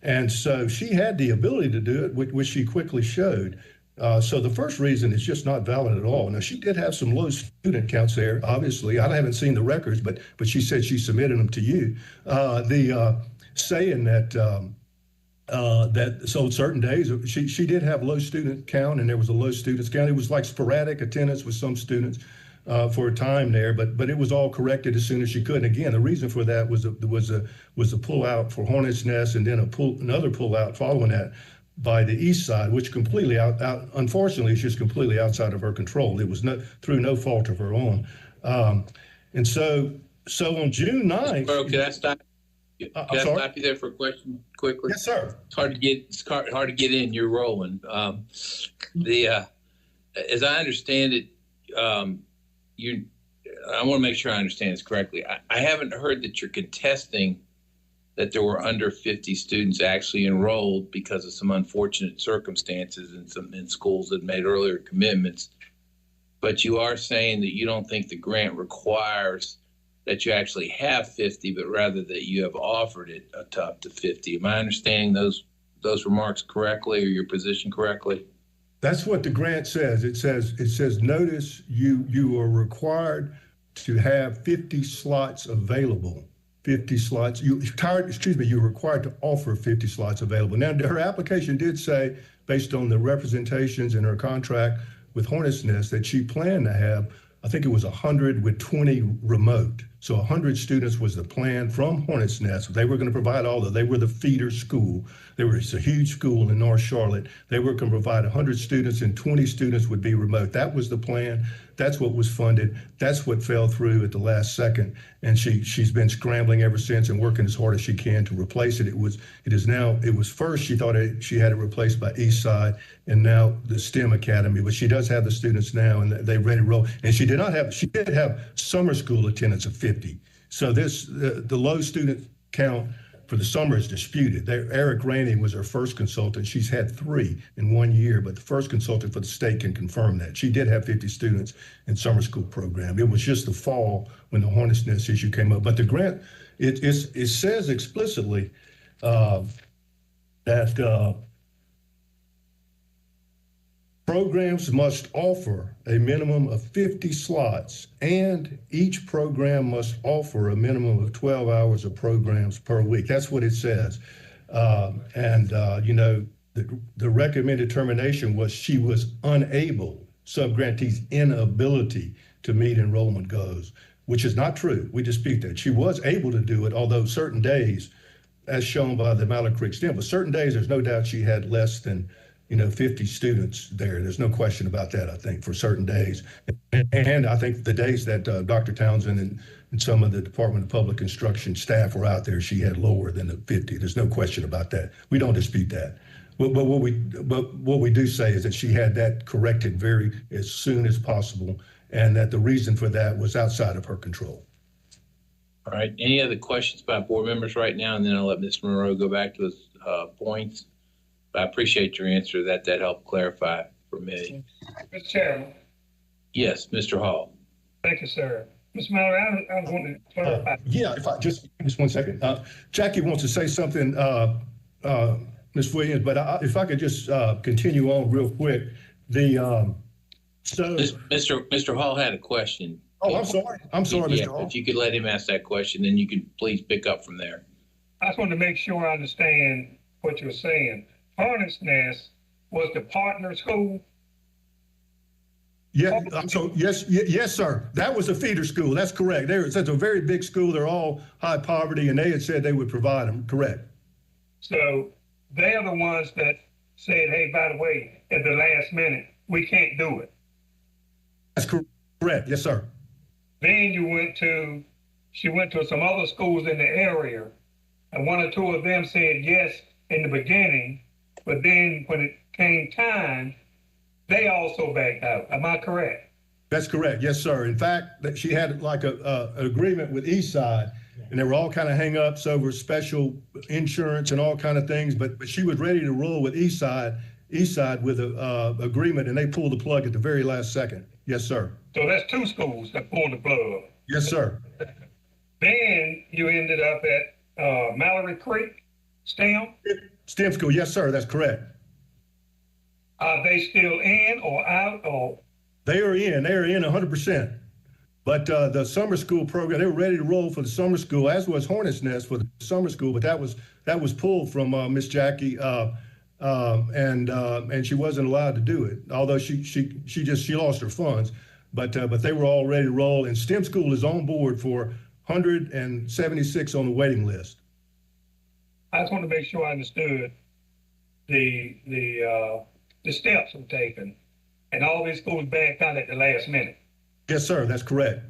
And so she had the ability to do it, which she quickly showed. So the first reason is just not valid at all. Now, she did have some low student counts there, obviously. I haven't seen the records, but she said she submitted them to you. Saying that so certain days, she did have low student count, and there was a low students count. It was like sporadic attendance with some students for a time there, but it was all corrected as soon as she could. And again, the reason for that was a pull out for Hornets Nest, and then another pull out following that by the east side, which completely unfortunately, is just completely outside of her control. It was through no fault of her own. And so on June 9th. Bro, can I stop? Can I stop you there for a question quickly? Yes, sir. It's hard to get in. You're rolling. As I understand it, I want to make sure I understand this correctly. I haven't heard that you're contesting that there were under 50 students actually enrolled because of some unfortunate circumstances in schools that made earlier commitments. But you are saying that you don't think the grant requires that you actually have 50, but rather that you have offered it up to 50. Am I understanding those remarks correctly, or your position correctly? That's what the grant says. It says notice you are required to have 50 slots available. 50 slots. You're required to offer 50 slots available. Now, her application did say, based on the representations in her contract with Hornets Nest, that she planned to have, I think it was 100 with 20 remote. So 100 students was the plan from Hornets Nest. They were going to provide they were the feeder school. It's a huge school in North Charlotte. They were going to provide 100 students and 20 students would be remote. That was the plan. That's what was funded. That's what fell through at the last second. And she's been scrambling ever since and working as hard as she can to replace it. It was first she thought she had it replaced by Eastside and now the STEM Academy, but she does have the students now and they're ready to roll. And she did have summer school attendance of 50. So the low student count for the summer is disputed. Eric Rainey was her first consultant. She's had 3 in 1 year, but the first consultant for the state can confirm that. She did have 50 students in summer school program. It was just the fall when the Hornets Nest issue came up. But the grant, it says explicitly that programs must offer a minimum of 50 slots, and each program must offer a minimum of 12 hours of programs per week. That's what it says. The recommended termination was she was unable, subgrantee's inability to meet enrollment goals, which is not true. We dispute that. She was able to do it, although certain days, as shown by the Mallard Creek STEM, but certain days, there's no doubt she had less than 50 students there. There's no question about that, I think, for certain days. And I think the days that Dr. Townsend and some of the Department of Public Instruction staff were out there, she had lower than the 50. There's no question about that. We don't dispute that. But what we do say is that she had that corrected as soon as possible, and that the reason for that was outside of her control. All right. Any other questions by board members right now? And then I'll let Mr. Monroe go back to his points. I appreciate your answer. That helped clarify for me. Mr. Chairman. Yes, Mr. Hall. Thank you, sir. Mr. Mallory, I was wanting to clarify. If I just 1 second. Jackie wants to say something, Ms. Williams, but if I could just continue on real quick. Mr. Hall had a question. Oh, I'm sorry. I'm sorry, Yeah, Mr. Hall. if you could let him ask that question, then you can please pick up from there. I just wanted to make sure I understand what you're saying. Hornets Nest was the partner school? Yeah, yes, sir. That was a feeder school. That's correct. It's a very big school. They're all high poverty, and they had said they would provide them. Correct. So they're the ones that said, hey, by the way, at the last minute, we can't do it. That's correct. Yes, sir. Then she went to some other schools in the area, and one or two of them said yes in the beginning, but then when it came time, they also backed out. Am I correct? That's correct. Yes, sir. In fact, that she had like an agreement with Eastside, and there were all kind of hang-ups over special insurance and all kind of things, but she was ready to roll with Eastside with a agreement, and they pulled the plug at the very last second. Yes, sir. So that's two schools that pulled the plug. Yes, sir. Then you ended up at Mallory Creek STEM. STEM school. Yes, sir. That's correct. Are they still in or out or? They are in 100%. But the summer school program, they were ready to roll for the summer school, as was Hornets Nest for the summer school. But that was pulled from Miss Jackie, and she wasn't allowed to do it. Although she lost her funds, but they were all ready to roll. And STEM school is on board for 176 on the waiting list. I just want to make sure I understood the steps were taken, and all these schools backed out at the last minute. Yes, sir. That's correct.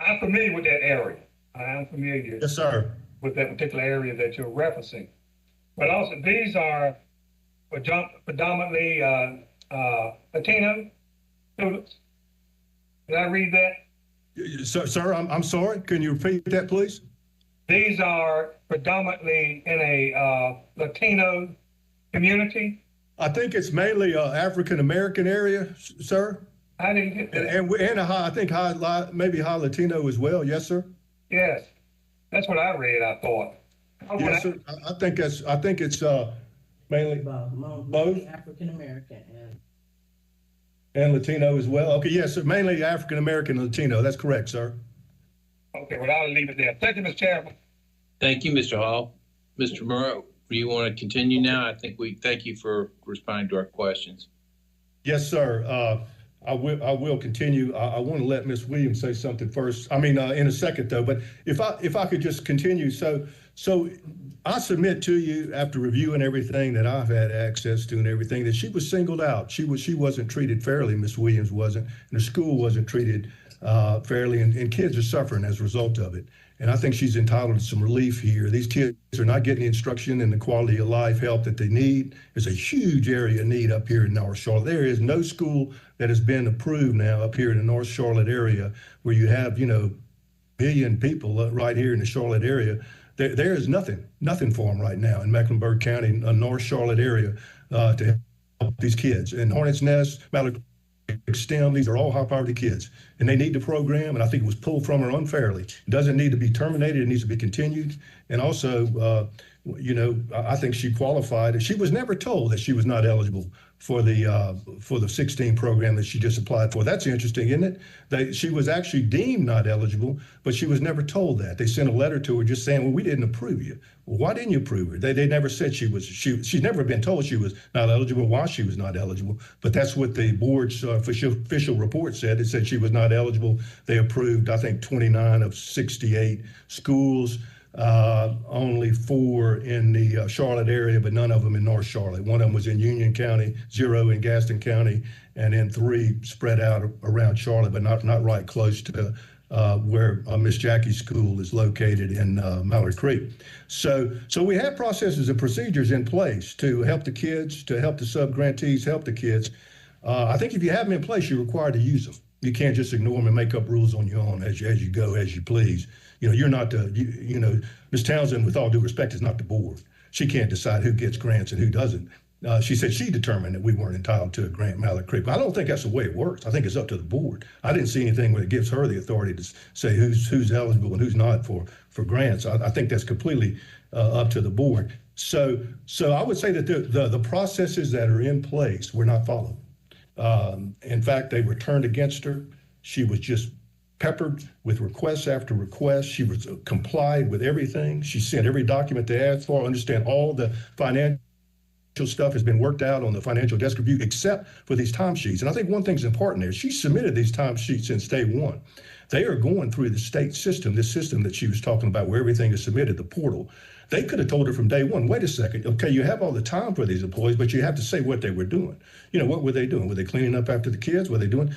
I'm familiar with that area. I am familiar. Yes, sir. With that particular area that you're referencing. But also, these are predominantly Latino students. Did I read that? Sir, I'm sorry. Can you repeat that, please? These are predominantly in a Latino community. I think it's mainly African American area, sir. I didn't get that. And I think maybe high Latino as well. Yes, sir. Yes, that's what I read. I thought. Yes, sir. I think it's mainly both African American and Latino as well. Okay, yes, sir. Mainly African American and Latino. That's correct, sir. Okay, well, I'll leave it there. Thank you, Mr. Chairman. Thank you, Mr. Hall. Mr. Murrow, do you want to continue now? I think we thank you for responding to our questions. Yes, sir. I will continue. I want to let Ms. Williams say something first. I mean, in a second though. But if I could just continue. So I submit to you, after reviewing everything that I've had access to and everything, that she was singled out. She wasn't treated fairly. Ms. Williams wasn't, and the school wasn't treated fairly, and kids are suffering as a result of it. And I think she's entitled to some relief here. These kids are not getting the instruction and the quality of life help that they need. There's a huge area of need up here in North Charlotte. There is no school that has been approved now up here in the North Charlotte area where you have, million people right here in the Charlotte area. There is nothing for them right now in Mecklenburg County, North Charlotte area to help these kids. And Hornets Nest, Mallory STEM, these are all high poverty kids, and they need the program, and I think it was pulled from her unfairly. It doesn't need to be terminated, it needs to be continued. And also, I think she qualified. She was never told that she was not eligible for the 16 program that she just applied for. That's interesting, isn't it? She was actually deemed not eligible, but she was never told that. They sent a letter to her just saying, well, we didn't approve you. Well, why didn't you approve her? They never said she's never been told she was not eligible, why she was not eligible. But that's what the board's official report said. It said she was not eligible. They approved, I think, 29 of 68 schools. Only 4 in the Charlotte area, but none of them in North Charlotte. One of them was in Union County, 0 in Gaston County, and then 3 spread out around Charlotte, but not right close to where Miss Jackie's school is located in Mallory Creek. So we have processes and procedures in place to help the kids, to help the subgrantees, help the kids. I think if you have them in place, you're required to use them. You can't just ignore them and make up rules on your own as you go, as you please. You're not Ms. Townsend, with all due respect, is not the board. She can't decide who gets grants and who doesn't. She said she determined that we weren't entitled to a grant in Mallory Creek. But I don't think that's the way it works. I think it's up to the board. I didn't see anything where it gives her the authority to say who's eligible and who's not for grants. I think that's completely up to the board. So I would say that the processes that are in place were not followed. In fact, they were turned against her. She was just peppered with requests after requests. She was complied with everything. She sent every document they asked for. Understand all the financial stuff has been worked out on the financial desk review, except for these timesheets. And I think one thing's important there. She submitted these timesheets since day one. They are going through the state system, this system that she was talking about where everything is submitted, the portal. They could have told her from day one, wait a second, okay, you have all the time for these employees, but you have to say what they were doing. You know, what were they doing? Were they cleaning up after the kids? Were they doing?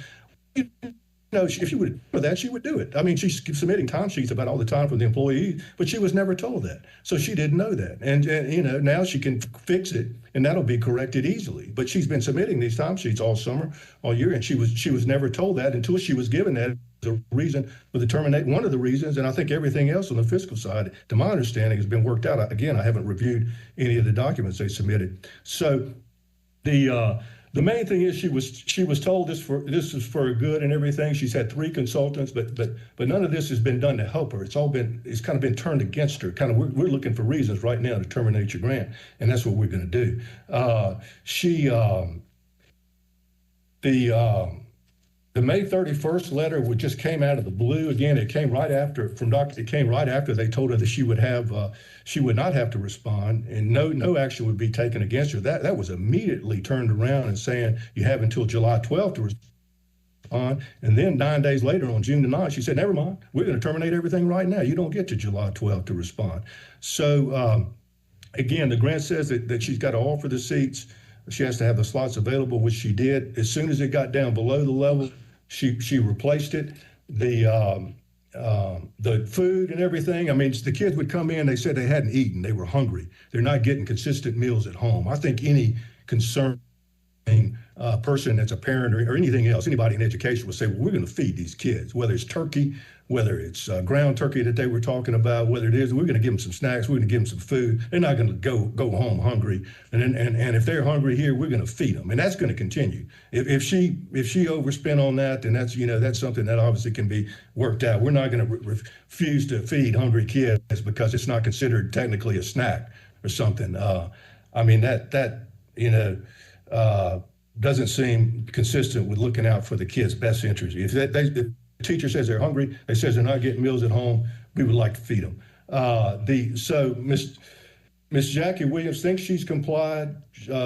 No, if she would for that, she would do it. I mean, she's submitting timesheets about all the time for the employees, but she was never told that, so she didn't know that. And you know, now she can fix it, and that'll be corrected easily. But she's been submitting these timesheets all summer, all year, and she was never told that until she was given that as a reason for the terminate. One of the reasons, and I think everything else on the fiscal side, to my understanding, has been worked out. Again, I haven't reviewed any of the documents they submitted. So the main thing is she was told this is for her good and everything. She's had 3 consultants, but none of this has been done to help her. It's kind of been turned against her. Kind of we're looking for reasons right now to terminate your grant, and that's what we're going to do. The May 31st letter just came out of the blue. Again, it came right after they told her that she would not have to respond, and no action would be taken against her. That was immediately turned around and saying you have until July 12th to respond. And then 9 days later, on June the 9th, she said, never mind, we're going to terminate everything right now. You don't get to July 12th to respond. So again, the grant says that she's got to offer the seats. She has to have the slots available, which she did. As soon as it got down below the level, she replaced it. The food and everything. I mean, the kids would come in. They said they hadn't eaten. They were hungry. They're not getting consistent meals at home. I think any concerned person that's a parent or anything else, anybody in education would say, well, we're going to feed these kids, whether it's turkey, whether it's ground turkey that they were talking about, whether it is, we're going to give them some snacks, we're going to give them some food. They're not going to go home hungry. And if they're hungry here, we're going to feed them. And that's going to continue. If she overspent on that, then that's something that obviously can be worked out. We're not going to refuse to feed hungry kids because it's not considered technically a snack or something. I mean, that doesn't seem consistent with looking out for the kids' best interest. If the teacher says they're hungry, they says they're not getting meals at home, we would like to feed them. So Miss Jackie Williams thinks she's complied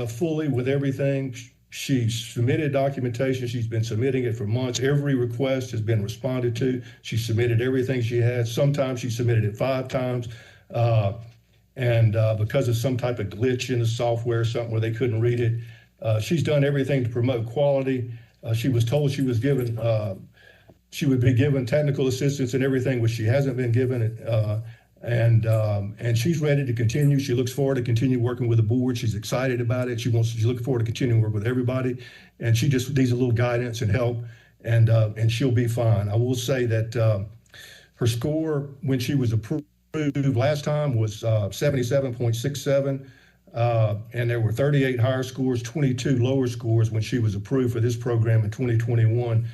fully with everything. She submitted documentation. She's been submitting it for months. Every request has been responded to. She submitted everything she had. Sometimes she submitted it 5 times. And because of some type of glitch in the software, something where they couldn't read it, she's done everything to promote quality. She was told she was given, she would be given technical assistance and everything, which she hasn't been given. And she's ready to continue. She looks forward to continue working with the board. She's excited about it. She's looking forward to continuing to work with everybody. And she just needs a little guidance and help, and she'll be fine. I will say that her score when she was approved last time was 77.67. And there were 38 higher scores, 22 lower scores when she was approved for this program in 2021.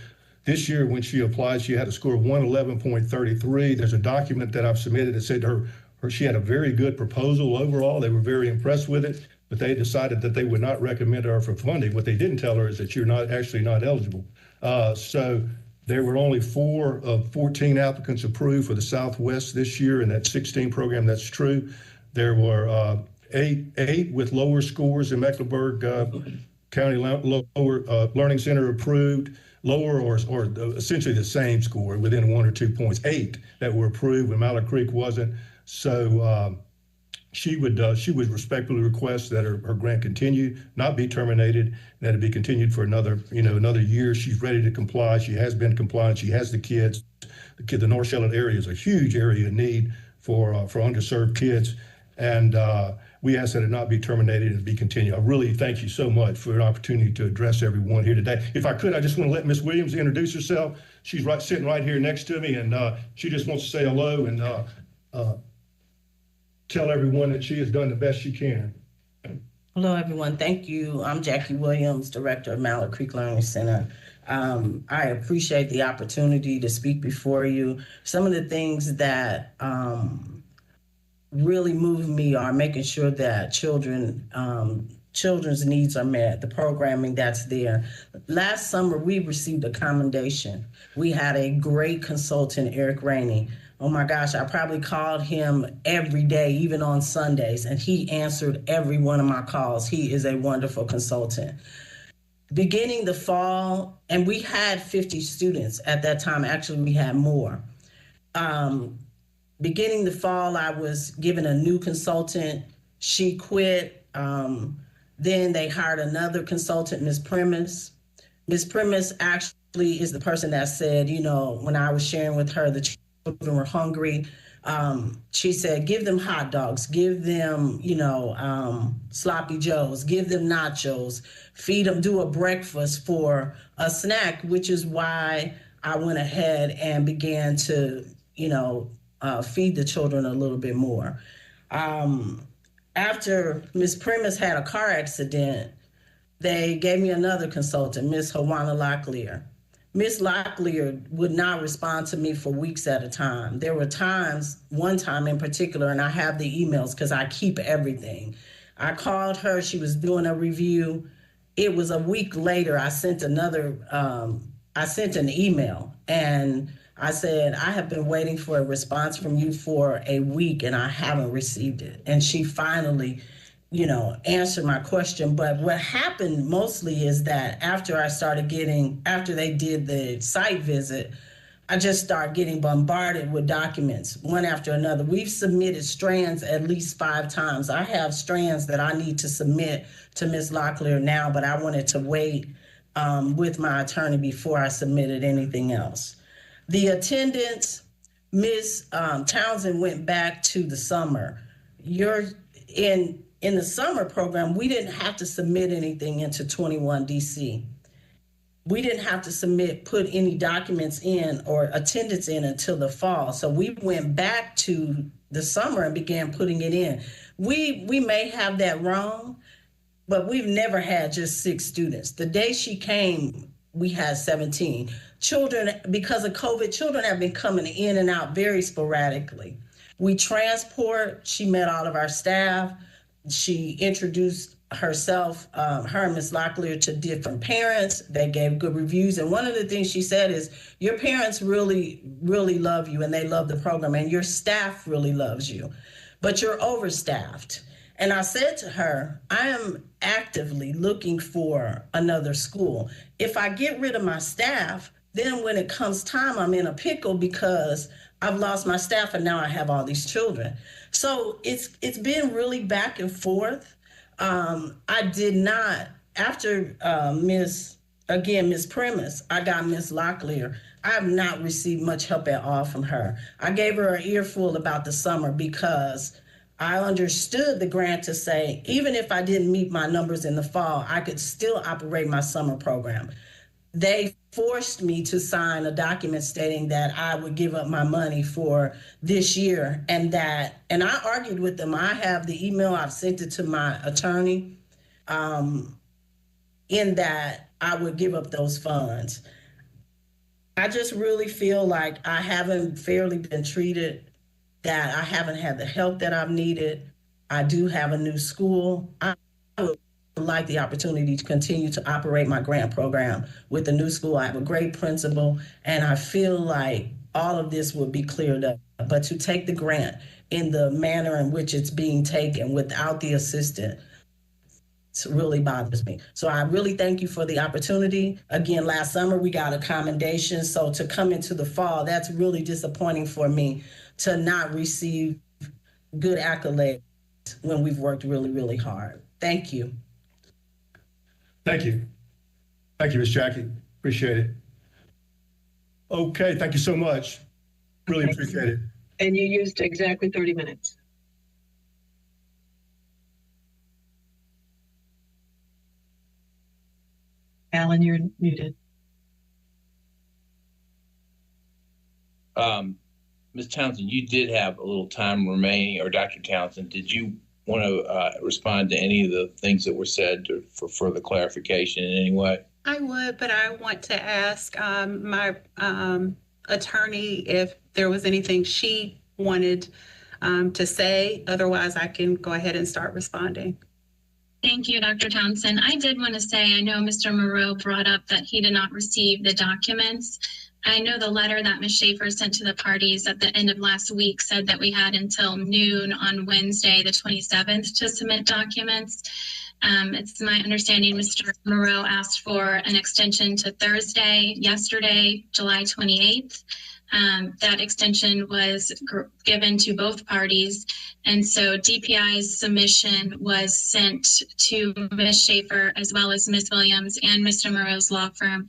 This year, when she applied, she had a score of 111.33. There's a document that I've submitted that said she had a very good proposal overall. They were very impressed with it, but they decided that they would not recommend her for funding. What they didn't tell her is that you're not eligible. So there were only 4 of 14 applicants approved for the Southwest this year in that 16 program. That's true. There were eight with lower scores in Mecklenburg County Lower Learning Center approved, lower or essentially the same score within 1 or 2 points. 8 that were approved when Mallard Creek wasn't. So she would respectfully request that her grant continue, not be terminated, that it be continued for another year. She's ready to comply. She has been compliant. She has the kids. The North Charlotte area is a huge area of need for underserved kids. And we ask that it not be terminated and be continued. I really thank you so much for an opportunity to address everyone here today. If I could, I just want to let Ms. Williams introduce herself. She's sitting right here next to me, and she just wants to say hello and tell everyone that she has done the best she can. Hello, everyone. Thank you. I'm Jackie Williams, Director of Mallard Creek Learning Center. I appreciate the opportunity to speak before you. Some of the things that really move me are making sure that children children's needs are met, the programming that's there. Last summer, we received a commendation. We had a great consultant, Eric Rainey. Oh my gosh, I probably called him every day, even on Sundays, and he answered every one of my calls. He is a wonderful consultant. Beginning the fall, and we had 50 students at that time. Actually, we had more. Beginning the fall, I was given a new consultant. She quit. Then they hired another consultant, Ms. Premise. Ms. Premise actually is the person that said, you know, when I was sharing with her, the children were hungry. She said, give them hot dogs, give them, you know, sloppy joes, give them nachos, feed them, do a breakfast for a snack, which is why I went ahead and began to, you know, feed the children a little bit more. After Ms. Premise had a car accident, they gave me another consultant, Ms. Hawana Locklear. Ms. Locklear would not respond to me for weeks at a time. There were times, one time in particular, and I have the emails because I keep everything. I called her, she was doing a review. It was a week later, I sent an email, and I said, I have been waiting for a response from you for a week and I haven't received it. And she finally, you know, answered my question. But what happened mostly is that after they did the site visit, I just started getting bombarded with documents, one after another. We've submitted strands at least 5 times. I have strands that I need to submit to Ms. Locklear now, but I wanted to wait with my attorney before I submitted anything else. The attendance, Ms. Townsend went back to the summer. In the summer program, we didn't have to submit anything into 21 DC. We didn't have to put any documents in or attendance in until the fall. So we went back to the summer and began putting it in. We may have that wrong, but we've never had just 6 students. The day she came, we had 17. Children, because of COVID, children have been coming in and out very sporadically. We transport, she met all of our staff. She introduced herself, her and Ms. Locklear, to different parents. They gave good reviews. And one of the things she said is, your parents really, really love you and they love the program, and your staff really loves you, but you're overstaffed. And I said to her, I am actively looking for another school. If I get rid of my staff, then when it comes time, I'm in a pickle because I've lost my staff and now I have all these children. So it's been really back and forth. I did not, after Ms. Premise, I got Ms. Locklear. I have not received much help at all from her. I gave her an earful about the summer because I understood the grant to say, even if I didn't meet my numbers in the fall, I could still operate my summer program. They forced me to sign a document stating that I would give up my money for this year, and I argued with them. I have the email, I've sent it to my attorney, in that I would give up those funds. I just really feel like I haven't fairly been treated, that I haven't had the help that I've needed. I do have a new school. I would like the opportunity to continue to operate my grant program with the new school. I have a great principal, and I feel like all of this would be cleared up. But to take the grant in the manner in which it's being taken without the assistant, it really bothers me. So I really thank you for the opportunity. Again, last summer we got a commendation. So to come into the fall, that's really disappointing for me to not receive good accolades when we've worked really, really hard. Thank you. Thank you. Thank you, Ms. Jackie. Appreciate it. Okay, thank you so much. Really appreciate it. And you used exactly 30 minutes. Alan, you're muted. Ms. Townsend, you did have a little time remaining, or Dr. Townsend, did you want to respond to any of the things that were said for further clarification in any way? I would, but I want to ask my attorney if there was anything she wanted to say. Otherwise, I can go ahead and start responding. Thank you, Dr. Townsend. I did want to say, I know Mr. Moreau brought up that he did not receive the documents. I know the letter that Ms. Schaefer sent to the parties at the end of last week said that we had until noon on Wednesday, the 27th, to submit documents. It's my understanding Mr. Moreau asked for an extension to Thursday, yesterday, July 28th. That extension was given to both parties. And so DPI's submission was sent to Ms. Schaefer as well as Ms. Williams and Mr. Moreau's law firm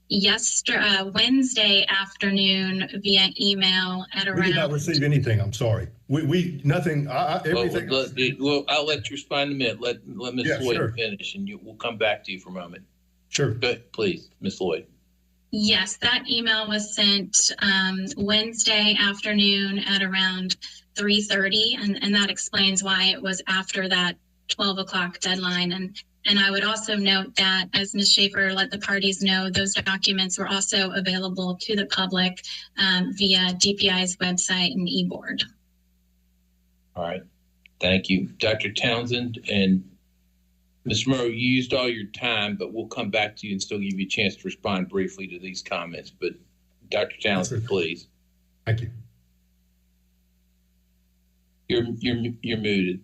Wednesday afternoon via email at around. We did not receive anything. I'm sorry. We nothing. Everything. Well, I'll let you respond in a minute. Let Ms. Lloyd sure. finish, and we'll come back to you for a moment. Sure. Good, please, Ms. Lloyd. Yes, that email was sent Wednesday afternoon at around 3:30, and that explains why it was after that 12 o'clock deadline. And I would also note that, as Ms. Schaefer let the parties know, those documents were also available to the public via DPI's website and e-board. All right, thank you. Dr. Townsend and Mr. Moreau, you used all your time, but we'll come back to you and still give you a chance to respond briefly to these comments. But Dr. Townsend, please. Thank you. You're muted.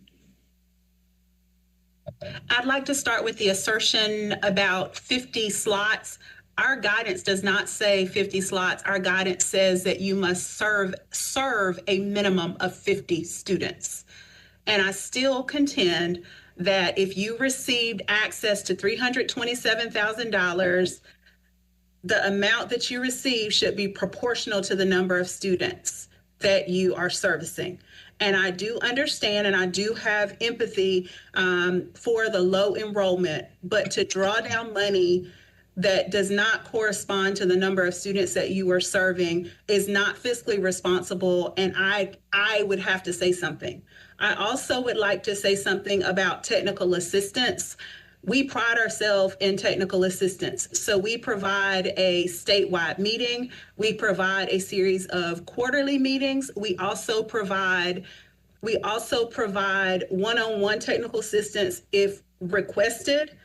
I'd like to start with the assertion about 50 slots. Our guidance does not say 50 slots. Our guidance says that you must serve a minimum of 50 students. And I still contend that if you received access to $327,000, the amount that you receive should be proportional to the number of students that you are servicing. And I do understand and I do have empathy for the low enrollment, but to draw down money that does not correspond to the number of students that you are serving is not fiscally responsible. And I would have to say something. I also would like to say something about technical assistance. We pride ourselves in technical assistance. So we provide a statewide meeting. We provide a series of quarterly meetings. We also provide one-on-one technical assistance if requested.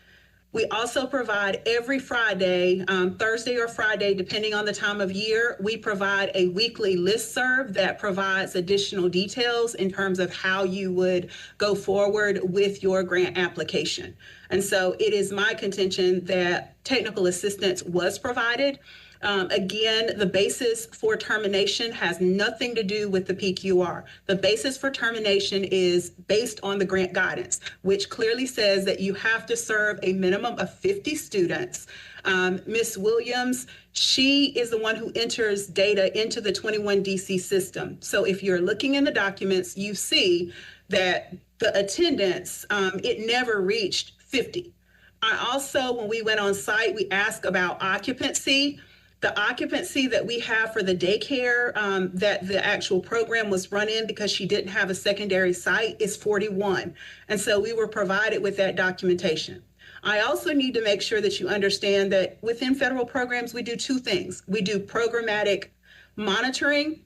We also provide every Friday, Thursday or Friday, depending on the time of year, we provide a weekly listserv that provides additional details in terms of how you would go forward with your grant application. And so it is my contention that technical assistance was provided. Again, the basis for termination has nothing to do with the PQR. The basis for termination is based on the grant guidance, which clearly says that you have to serve a minimum of 50 students. Ms. Williams, she is the one who enters data into the 21 DC system. So if you're looking in the documents, you see that the attendance, it never reached 50. I also, when we went on site, we asked about occupancy. The occupancy that we have for the daycare that the actual program was run in because she didn't have a secondary site is 41. And so we were provided with that documentation. I also need to make sure that you understand that within federal programs, we do two things. We do programmatic monitoring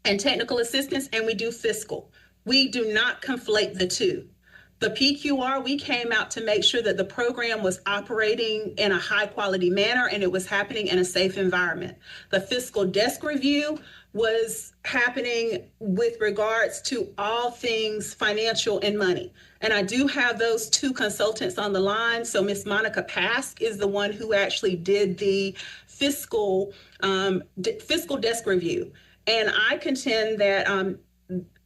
and technical assistance, and we do fiscal. We do not conflate the two. The PQR, we came out to make sure that the program was operating in a high quality manner and it was happening in a safe environment. The fiscal desk review was happening with regards to all things financial and money. And I do have those two consultants on the line. So Ms. Monica Pask is the one who actually did the fiscal desk review. And I contend that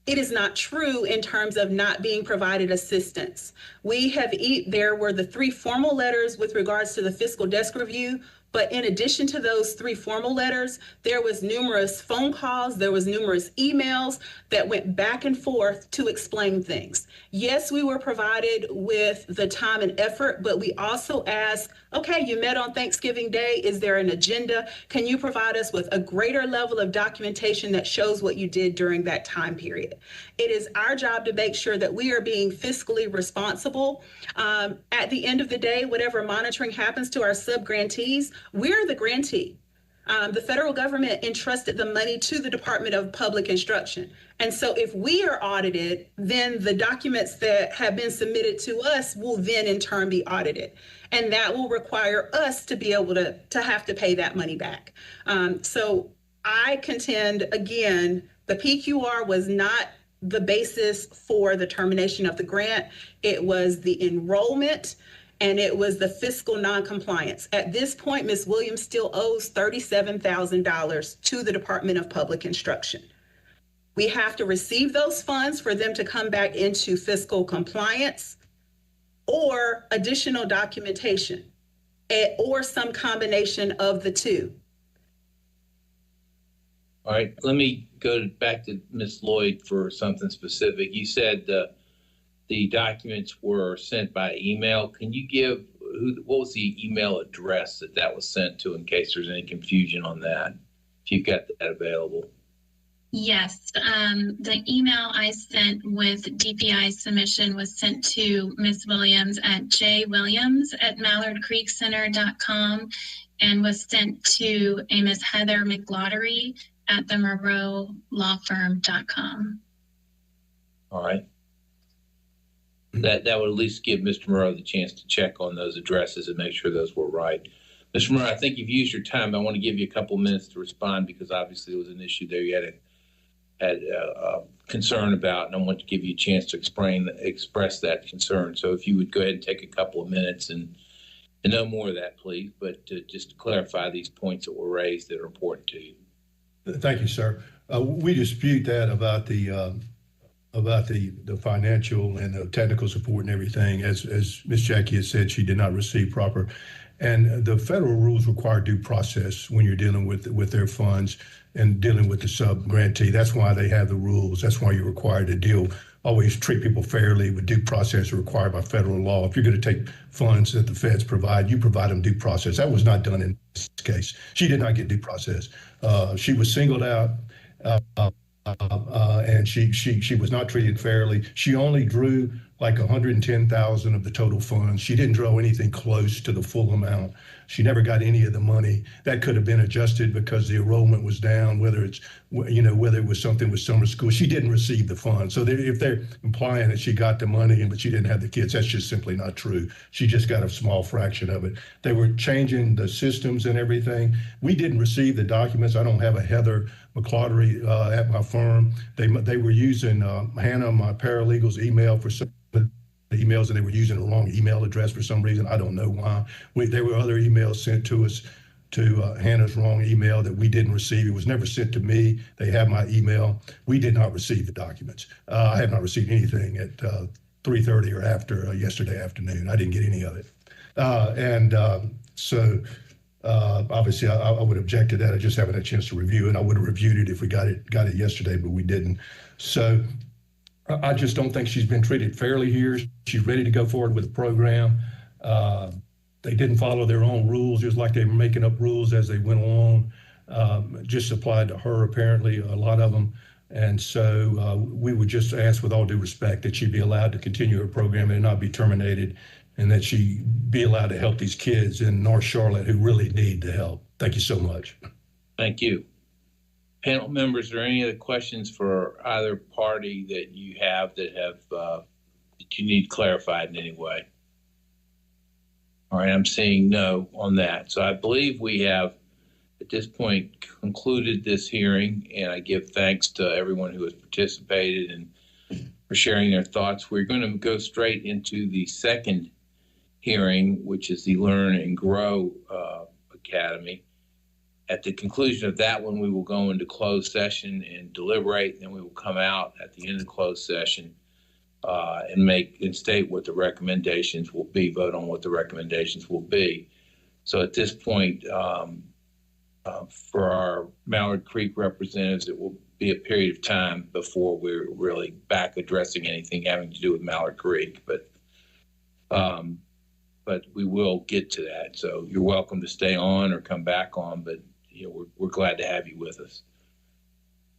it is not true in terms of not being provided assistance. There were the 3 formal letters with regards to the fiscal desk review, but in addition to those 3 formal letters, there was numerous phone calls, there was numerous emails that went back and forth to explain things. Yes, we were provided with the time and effort, but we also asked, okay, you met on Thanksgiving Day. Is there an agenda? Can you provide us with a greater level of documentation that shows what you did during that time period? It is our job to make sure that we are being fiscally responsible. At the end of the day, whatever monitoring happens to our subgrantees, we're the grantee. The federal government entrusted the money to the Department of Public Instruction. And so if we are audited, then the documents that have been submitted to us will then in turn be audited. And that will require us to be able to have to pay that money back. So I contend, again, the PQR was not the basis for the termination of the grant. It was the enrollment and it was the fiscal noncompliance. At this point, Ms. Williams still owes $37,000 to the Department of Public Instruction. We have to receive those funds for them to come back into fiscal compliance or additional documentation or some combination of the two. All right, let me go back to Ms. Lloyd for something specific. You said the documents were sent by email. Can you give what was the email address that was sent to, in case there's any confusion on that, if you've got that available? Yes, the email I sent with DPI submission was sent to Ms. Williams at jwilliams@mallardcreekcenter.com and was sent to a Ms. Heather McLottery at themonroelawfirm.com. All right. That would at least give Mr. Moreau the chance to check on those addresses and make sure those were right. Mr. Moreau, I think you've used your time. I want to give you a couple minutes to respond because obviously there was an issue there you had a concern about, and I want to give you a chance to express that concern. So if you would go ahead and take a couple of minutes and no more of that, please, but just to clarify these points that were raised that are important to you. Thank you, sir. We dispute that about the financial and the technical support and everything. As Ms. Jackie has said, she did not receive proper. And the federal rules require due process when you're dealing with their funds and dealing with the subgrantee. That's why they have the rules. That's why you're required to always treat people fairly with due process required by federal law. If you're going to take funds that the feds provide, you provide them due process. That was not done in this case. She did not get due process. She was singled out. And she was not treated fairly. She only drew like $110,000 of the total funds. She didn't draw anything close to the full amount. She never got any of the money. That could have been adjusted because the enrollment was down, whether it was something with summer school. She didn't receive the funds. So if they're implying that she got the money but she didn't have the kids, that's just simply not true. She just got a small fraction of it. They were changing the systems and everything. We didn't receive the documents. I don't have a Heather McLottery at my firm. They were using Hannah, my paralegal's email for some of the emails, and they were using the wrong email address for some reason. I don't know why. There were other emails sent to us to Hannah's wrong email that we didn't receive. It was never sent to me. They have my email. We did not receive the documents. I have not received anything at 3:30 or after yesterday afternoon. I didn't get any of it. So obviously I would object to that. I just haven't had a chance to review it. I would have reviewed it if we got it yesterday, but we didn't. So I just don't think she's been treated fairly here. She's ready to go forward with the program. They didn't follow their own rules, just like they were making up rules as they went along, just applied to her, apparently, a lot of them. And so we would just ask with all due respect that she be allowed to continue her program and not be terminated, and that she be allowed to help these kids in North Charlotte who really need the help. Thank you so much. Thank you. Panel members, are there any other questions for either party that you have that you need clarified in any way? All right, I'm seeing no on that. So I believe we have, at this point, concluded this hearing, and I give thanks to everyone who has participated and for sharing their thoughts. We're going to go straight into the second hearing, which is the Learn and Grow Academy. At the conclusion of that one, we will go into closed session and deliberate. Then we will come out at the end of the closed session and state what the recommendations will be, vote on what the recommendations will be. So at this point, for our Mallard Creek representatives, it will be a period of time before we're really back addressing anything having to do with Mallard Creek. But we will get to that. So you're welcome to stay on or come back on, but we're glad to have you with us.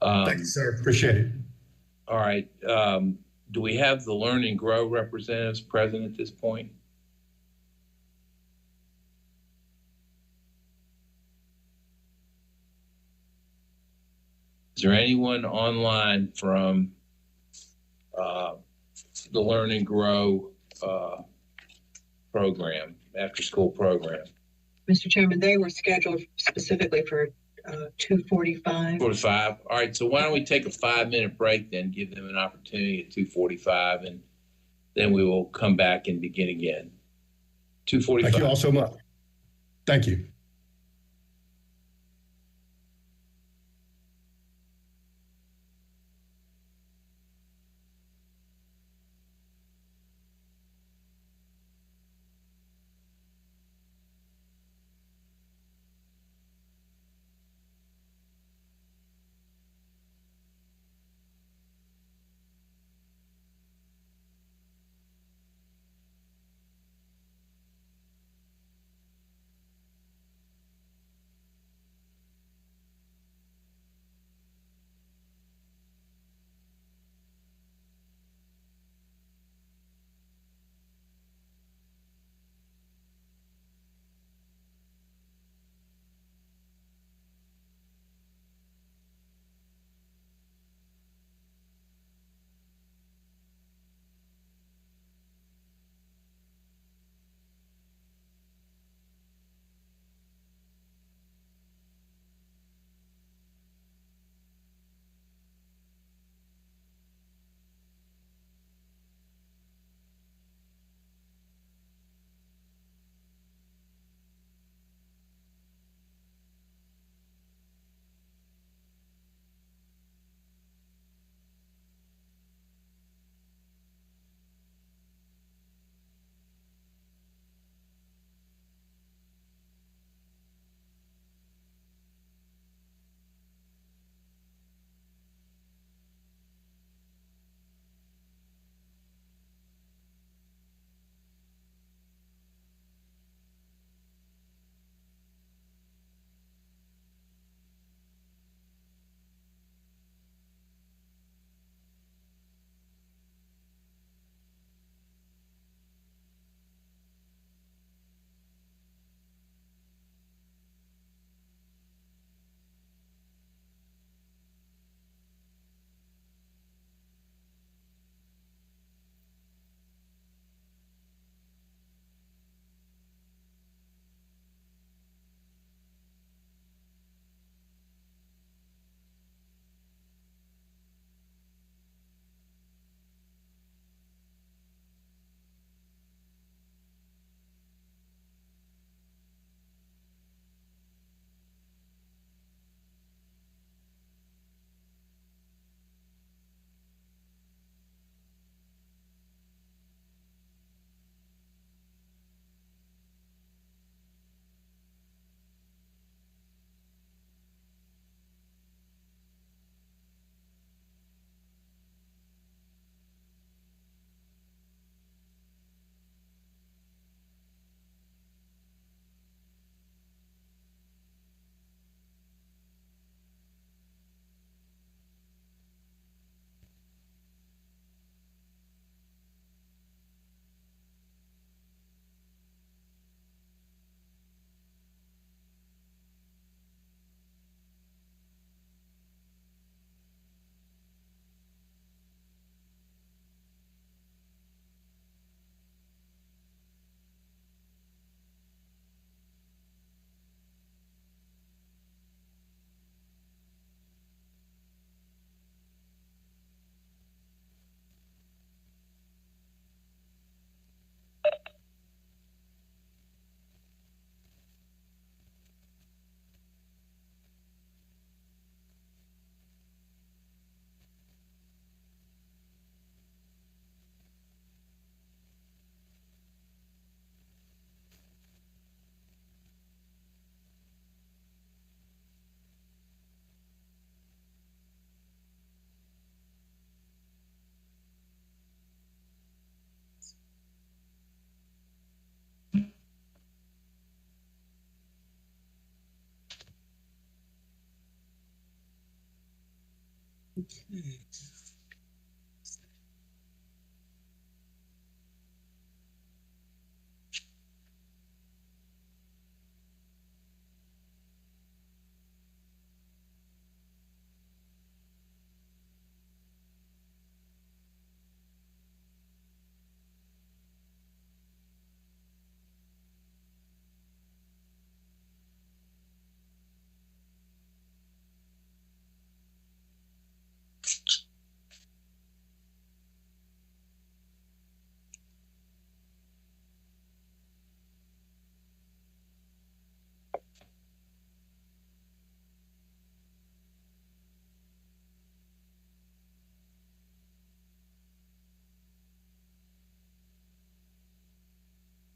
Thank you, sir. Appreciate it. All right. Do we have the Learn and Grow representatives present at this point? Is there anyone online from the Learn and Grow program, after school program? Mr. Chairman, they were scheduled specifically for 2:45. 45. All right, so why don't we take a 5-minute break then, give them an opportunity at 2:45, and then we will come back and begin again. 2:45. Thank you all so much. Thank you.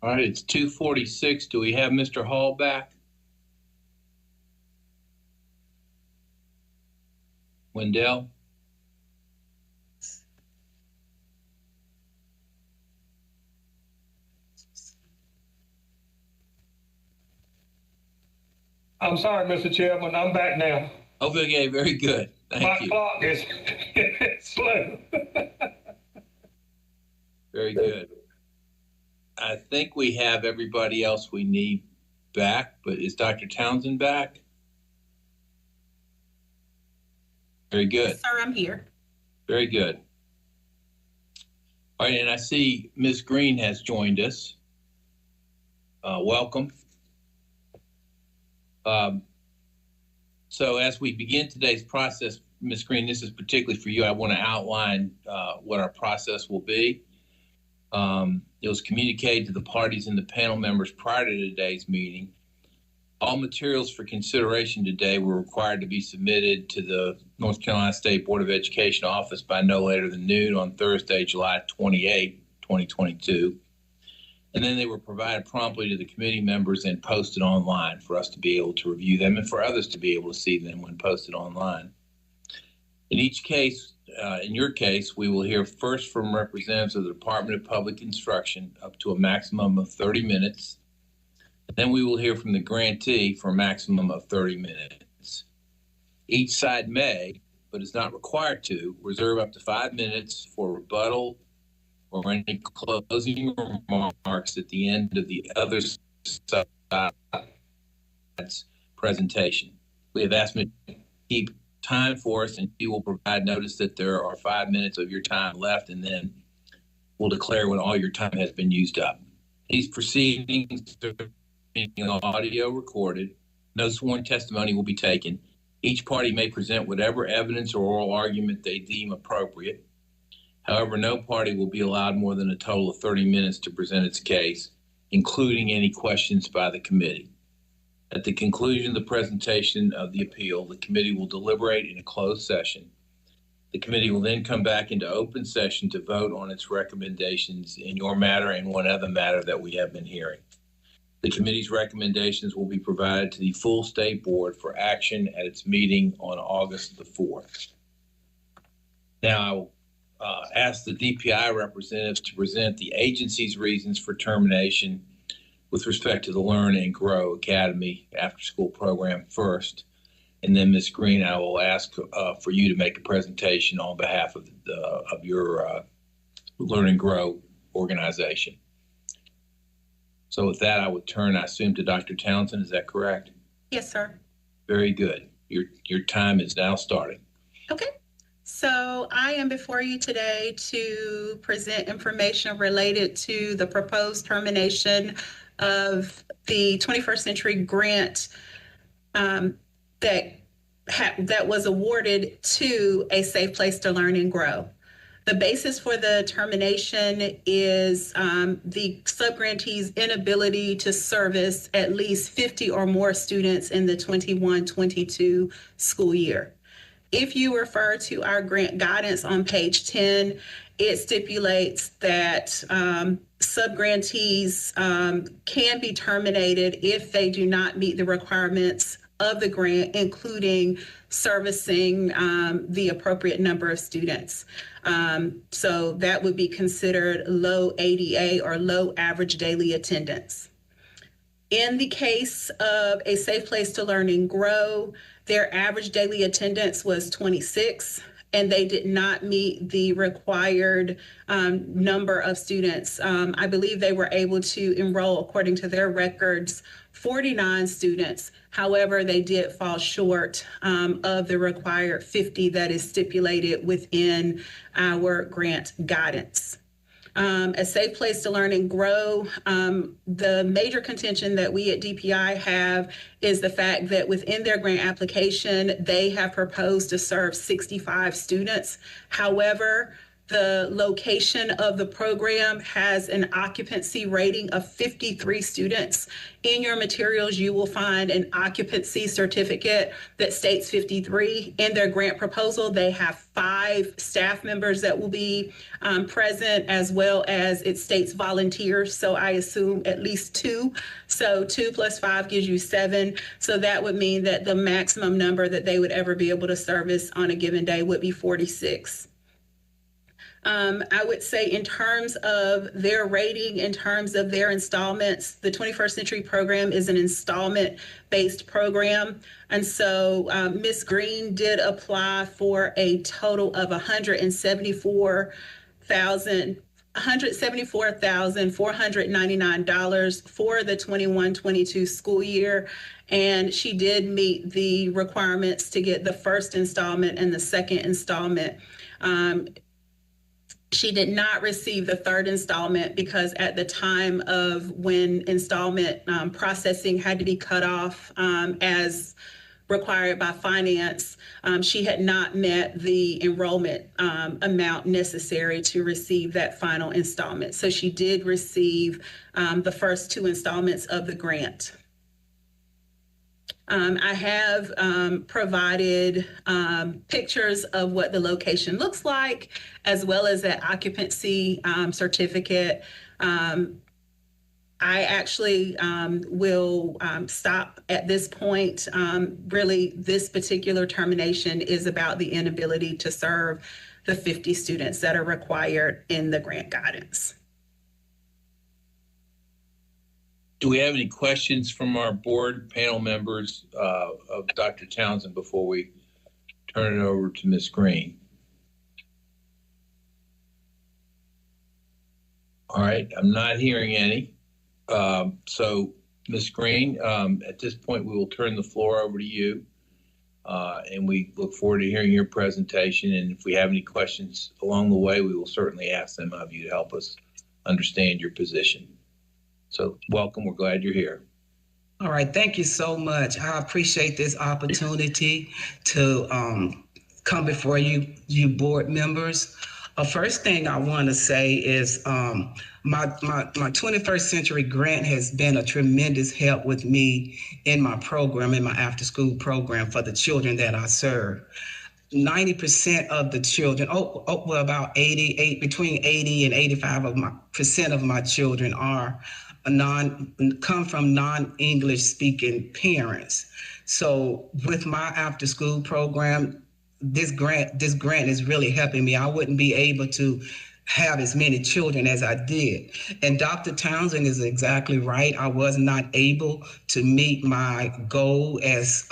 All right, it's 2:46. Do we have Mr. Hall back? Wendell? I'm sorry, Mr. Chairman, I'm back now. Okay, very good. My Thank you. clock is slow. Very good. I think we have everybody else we need back, but is Dr. Townsend back? Very good. Yes, sir, I'm here. Very good. All right, and I see Ms. Green has joined us. Welcome. So as we begin today's process, Ms. Green, this is particularly for you. I want to outline what our process will be. It was communicated to the parties and the panel members prior to today's meeting. All materials for consideration today were required to be submitted to the North Carolina State Board of Education office by no later than noon on Thursday, July 28, 2022. And then they were provided promptly to the committee members and posted online for us to be able to review them and for others to be able to see them when posted online. In each case, in your case, we will hear first from representatives of the Department of Public Instruction up to a maximum of 30 minutes. Then we will hear from the grantee for a maximum of 30 minutes. Each side may, but is not required to, reserve up to 5 minutes for rebuttal or any closing remarks at the end of the other side's presentation. We have asked me to keep time for us, and you will provide notice that there are 5 minutes of your time left, and then we'll declare when all your time has been used up. These proceedings are being audio recorded. No sworn testimony will be taken. Each party may present whatever evidence or oral argument they deem appropriate. However, no party will be allowed more than a total of 30 minutes to present its case, including any questions by the committee. At the conclusion of the presentation of the appeal, the committee will deliberate in a closed session. The committee will then come back into open session to vote on its recommendations in your matter and one other matter that we have been hearing. The committee's recommendations will be provided to the full state board for action at its meeting on August the 4th. Now, I will ask the DPI representatives to present the agency's reasons for termination with respect to the Learn and Grow Academy after-school program first. And then, Ms. Green, I will ask for you to make a presentation on behalf of your Learn and Grow organization. So with that, I would turn, I assume, to Dr. Townsend. Is that correct? Yes, sir. Very good. Your time is now starting. Okay. So I am before you today to present information related to the proposed termination of the 21st Century Grant that was awarded to A Safe Place to Learn and Grow. The basis for the termination is the subgrantee's inability to service at least 50 or more students in the 21-22 school year. If you refer to our grant guidance on page 10, it stipulates that subgrantees can be terminated if they do not meet the requirements of the grant, including servicing the appropriate number of students. So that would be considered low ADA or low average daily attendance. In the case of A Safe Place to Learn and Grow, their average daily attendance was 26, and they did not meet the required number of students. I believe they were able to enroll, according to their records, 49 students. However, they did fall short of the required 50 that is stipulated within our grant guidance. A Safe Place to Learn and Grow, the major contention that we at DPI have is the fact that within their grant application, they have proposed to serve 65 students. However, The location of the program has an occupancy rating of 53 students. In your materials, you will find an occupancy certificate that states 53. In their grant proposal, they have 5 staff members that will be present, as well as it states volunteers. So I assume at least 2. So 2 plus 5 gives you 7. So that would mean that the maximum number that they would ever be able to service on a given day would be 46. I would say in terms of their rating, in terms of their installments, the 21st Century program is an installment-based program. And so Ms. Green did apply for a total of $174,499 for the 21-22 school year. And she did meet the requirements to get the first installment and the second installment. She did not receive the third installment because at the time of when installment processing had to be cut off as required by finance, she had not met the enrollment amount necessary to receive that final installment. So she did receive the first 2 installments of the grant. I have provided pictures of what the location looks like, as well as that occupancy certificate. I actually will stop at this point. Really, this particular termination is about the inability to serve the 50 students that are required in the grant guidance. Do we have any questions from our board panel members of Dr. Townsend before we turn it over to Ms. Green? All right, I'm not hearing any. So Ms. Green, at this point, we will turn the floor over to you. And we look forward to hearing your presentation. And if we have any questions along the way, we will certainly ask them of you to help us understand your position. So welcome, we're glad you're here. All right, thank you so much. I appreciate this opportunity to come before you board members. First thing I want to say is my 21st Century grant has been a tremendous help with me in my program, in my after school program for the children that I serve. 90% of the children, well, about between 80 and 85% of my children come from non-English speaking parents. So with my after school program, this grant is really helping me. I wouldn't be able to have as many children as I did. And Dr. Townsend is exactly right. I was not able to meet my goal as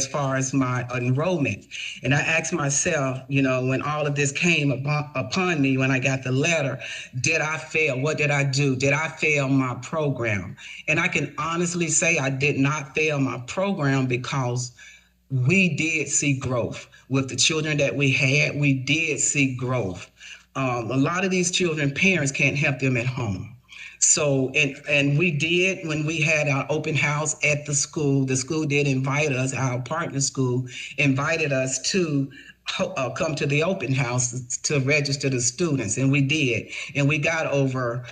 far as my enrollment. And I asked myself, when all of this came upon me, when I got the letter, did I fail? What did I do? Did I fail my program? And I can honestly say I did not fail my program because we did see growth. With the children that we had, we did see growth. A lot of these children, parents can't help them at home. So, and we did, when we had our open house at the school did invite us, our partner school invited us to come to the open house to register the students, and we did. And we got over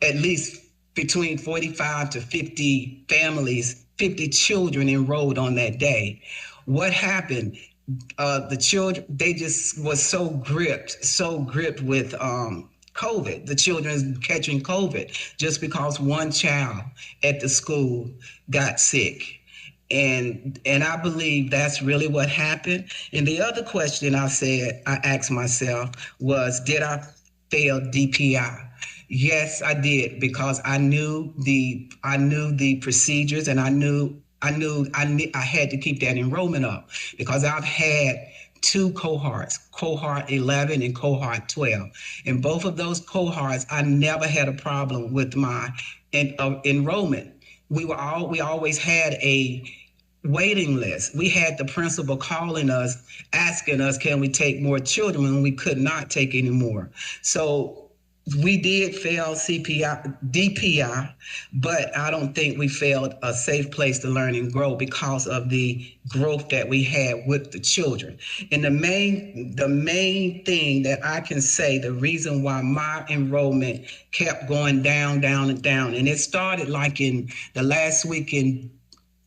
at least between 45 to 50 families, 50 children enrolled on that day. What happened? The children, they just was so gripped with COVID, the children catching COVID, just because one child at the school got sick. And I believe that's really what happened. And the other question I asked myself was, did I fail DPI? Yes, I did, because I knew the procedures, and I knew I had to keep that enrollment up, because I've had 2 cohorts, cohort 11 and cohort 12. In both of those cohorts, I never had a problem with my enrollment. We always had a waiting list. We had the principal calling us, asking us, can we take more children, when we could not take any more. So we did fail DPI, but I don't think we failed a safe place to learn and grow because of the growth that we had with the children. And the main thing that I can say, the reason why my enrollment kept going down, down, and down, and it started like in the last week in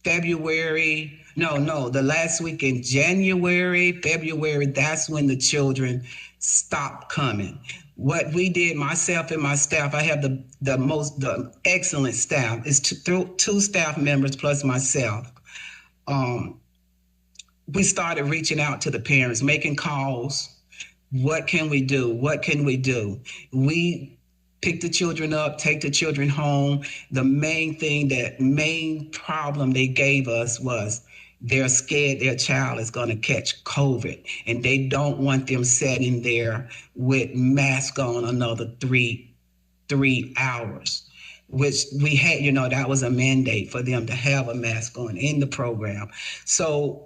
February. The last week in January, February, that's when the children stopped coming. What we did, myself and my staff, I have the excellent staff. It's two staff members plus myself. We started reaching out to the parents, making calls. What can we do? What can we do? We pick the children up, take the children home. The main problem they gave us was they're scared their child is going to catch COVID, and they don't want them sitting there with mask on another three hours, which we had, that was a mandate for them to have a mask on in the program. So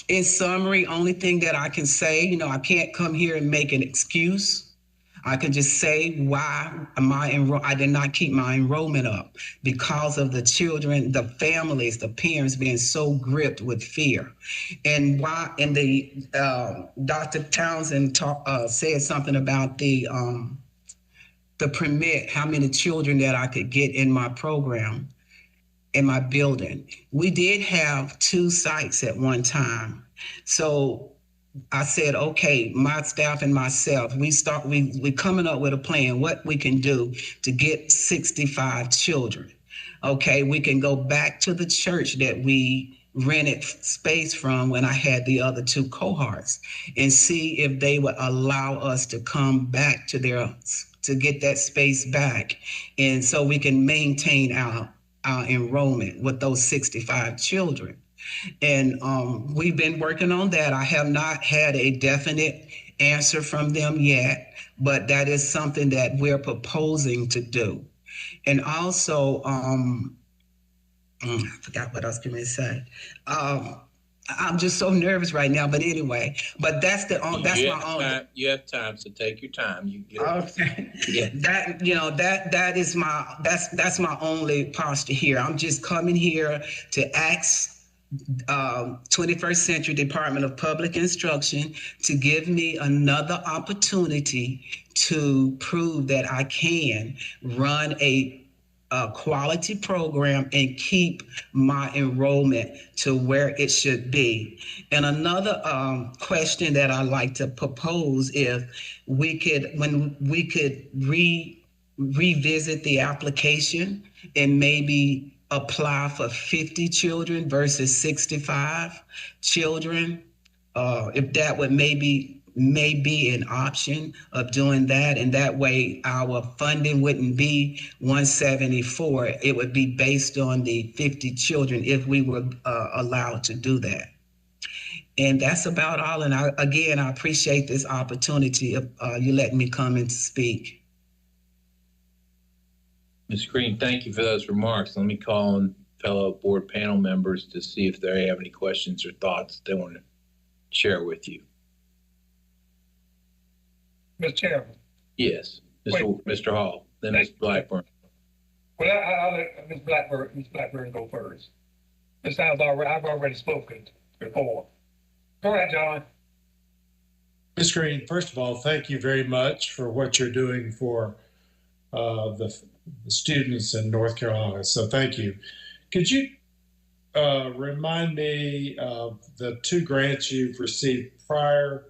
in summary, only thing that I can say, I can't come here and make an excuse. I can just say why I did not keep my enrollment up, because of the children, the families, the parents being so gripped with fear. And Dr. Townsend said something about the permit, how many children that I could get in my program, in my building. We did have 2 sites at one time. So I said, okay, my staff and myself, we coming up with a plan, what we can do to get 65 children. Okay, we can go back to the church that we rented space from when I had the other 2 cohorts and see if they would allow us to come back to get that space back. And so we can maintain our enrollment with those 65 children. And we've been working on that. I have not had a definite answer from them yet, but that is something that we're proposing to do. And also, I forgot what I was going to say. I'm just so nervous right now, but anyway, that's my only. You have time, so take your time. Okay. Yeah. That's my only posture here. I'm just coming here to ask 21st Century Department of Public Instruction to give me another opportunity to prove that I can run a quality program and keep my enrollment to where it should be. And another question that I'd like to propose, if we could revisit the application and maybe apply for 50 children versus 65 children, if that would maybe be an option of doing that. And that way our funding wouldn't be 174. It would be based on the 50 children if we were allowed to do that. And that's about all. And I appreciate this opportunity of you letting me come and speak. Ms. Green, thank you for those remarks. Let me call on fellow board panel members to see if they have any questions or thoughts they want to share with you. Mr. Chairman. Yes, Mr. Hall, then Ms. Blackburn. Well, I'll let Ms. Blackburn go first. It sounds already, I've already spoken before. Go ahead, John. Ms. Green, first of all, thank you very much for what you're doing for the students in North Carolina. So thank you. Could you remind me of the 2 grants you've received prior?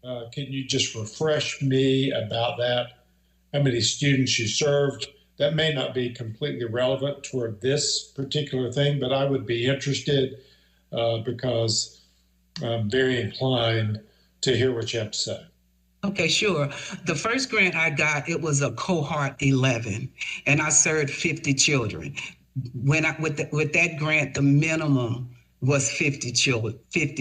Can you just refresh me about that? How many students you served? That may not be completely relevant toward this particular thing, but I would be interested because I'm very inclined to hear what you have to say. Okay, sure. The first grant I got, it was a cohort 11, and I served 50 children. With that grant, the minimum was 50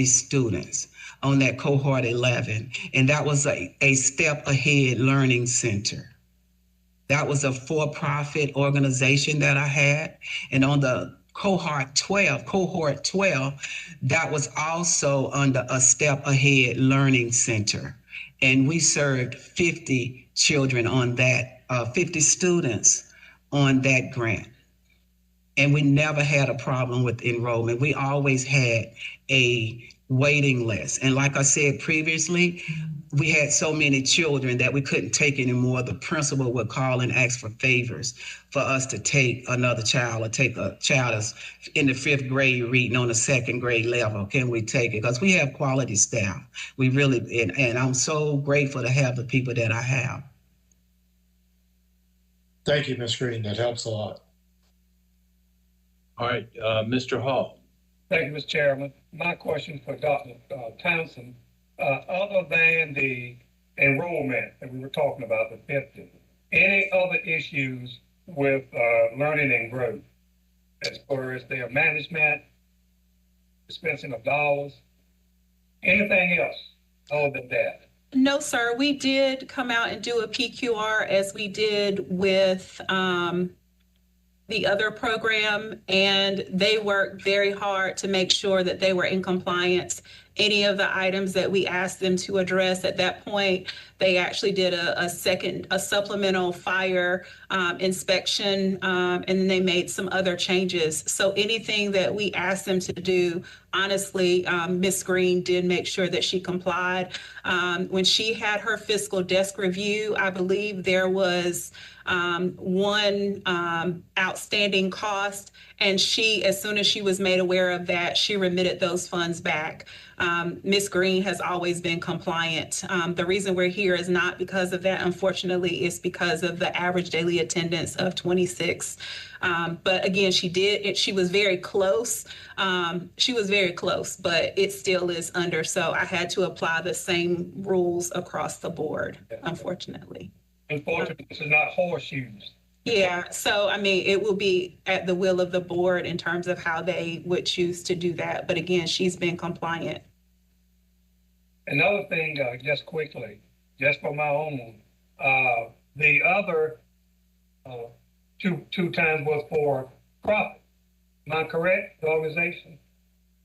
students on that cohort 11, and that was a Step Ahead Learning Center. That was a for-profit organization that I had, and on the cohort 12, that was also under a Step Ahead Learning Center. And we served 50 children on that, 50 students on that grant. And we never had a problem with enrollment. We always had a waiting list. And like I said previously, we had so many children that we couldn't take anymore. The principal would call and ask for favors for us to take another child, or take a child that's in the 5th grade reading on the 2nd grade level. Can we take it? Because we have quality staff. We really, and I'm so grateful to have the people that I have. Thank you, Ms. Green. That helps a lot. All right, Mr. Hall. Thank you, Mr. Chairman. My question for Dr. Townsend, other than the enrollment that we were talking about, the 50, any other issues with learning and growth as far as their management, dispensing of dollars, anything else other than that? No, sir. We did come out and do a PQR as we did with the other program, and they worked very hard to make sure that they were in compliance. Any of the items that we asked them to address at that point, they actually did a supplemental fire inspection, and then they made some other changes. So anything that we asked them to do, honestly, Ms. Green did make sure that she complied. When she had her fiscal desk review, I believe there was one outstanding cost, and she, as soon as she was made aware of that, she remitted those funds back. Ms. Green has always been compliant. The reason we're here is not because of that, unfortunately, it's because of the average daily attendance of 26. But again, she was very close. She was very close, but it still is under. So I had to apply the same rules across the board, unfortunately. Unfortunately, this is not horseshoes. Yeah, so I mean, it will be at the will of the board in terms of how they would choose to do that. But again, she's been compliant. Another thing, just quickly, just for my own, the other two times was for profit. Am I correct? The organization,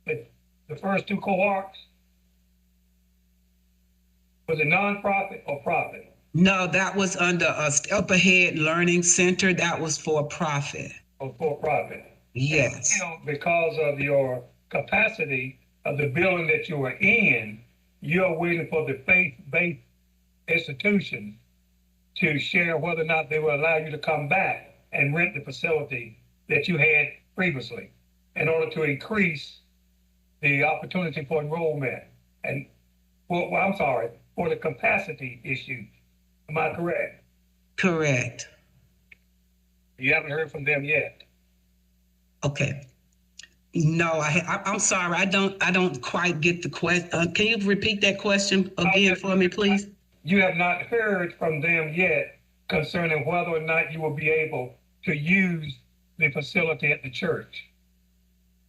the first 2 cohorts, was it nonprofit or profit? No, that was under a Step Ahead Learning Center. That was for profit. Or for profit? Yes. And, because of your capacity of the building that you are in, you're waiting for the faith-based institutions to share whether or not they will allow you to come back and rent the facility that you had previously in order to increase the opportunity for enrollment. And, well, I'm sorry, for the capacity issue. Am I correct? Correct. You haven't heard from them yet? Okay. No, I'm sorry. I don't quite get the question. Can you repeat that question again for me, please? You have not heard from them yet concerning whether or not you will be able to use the facility at the church.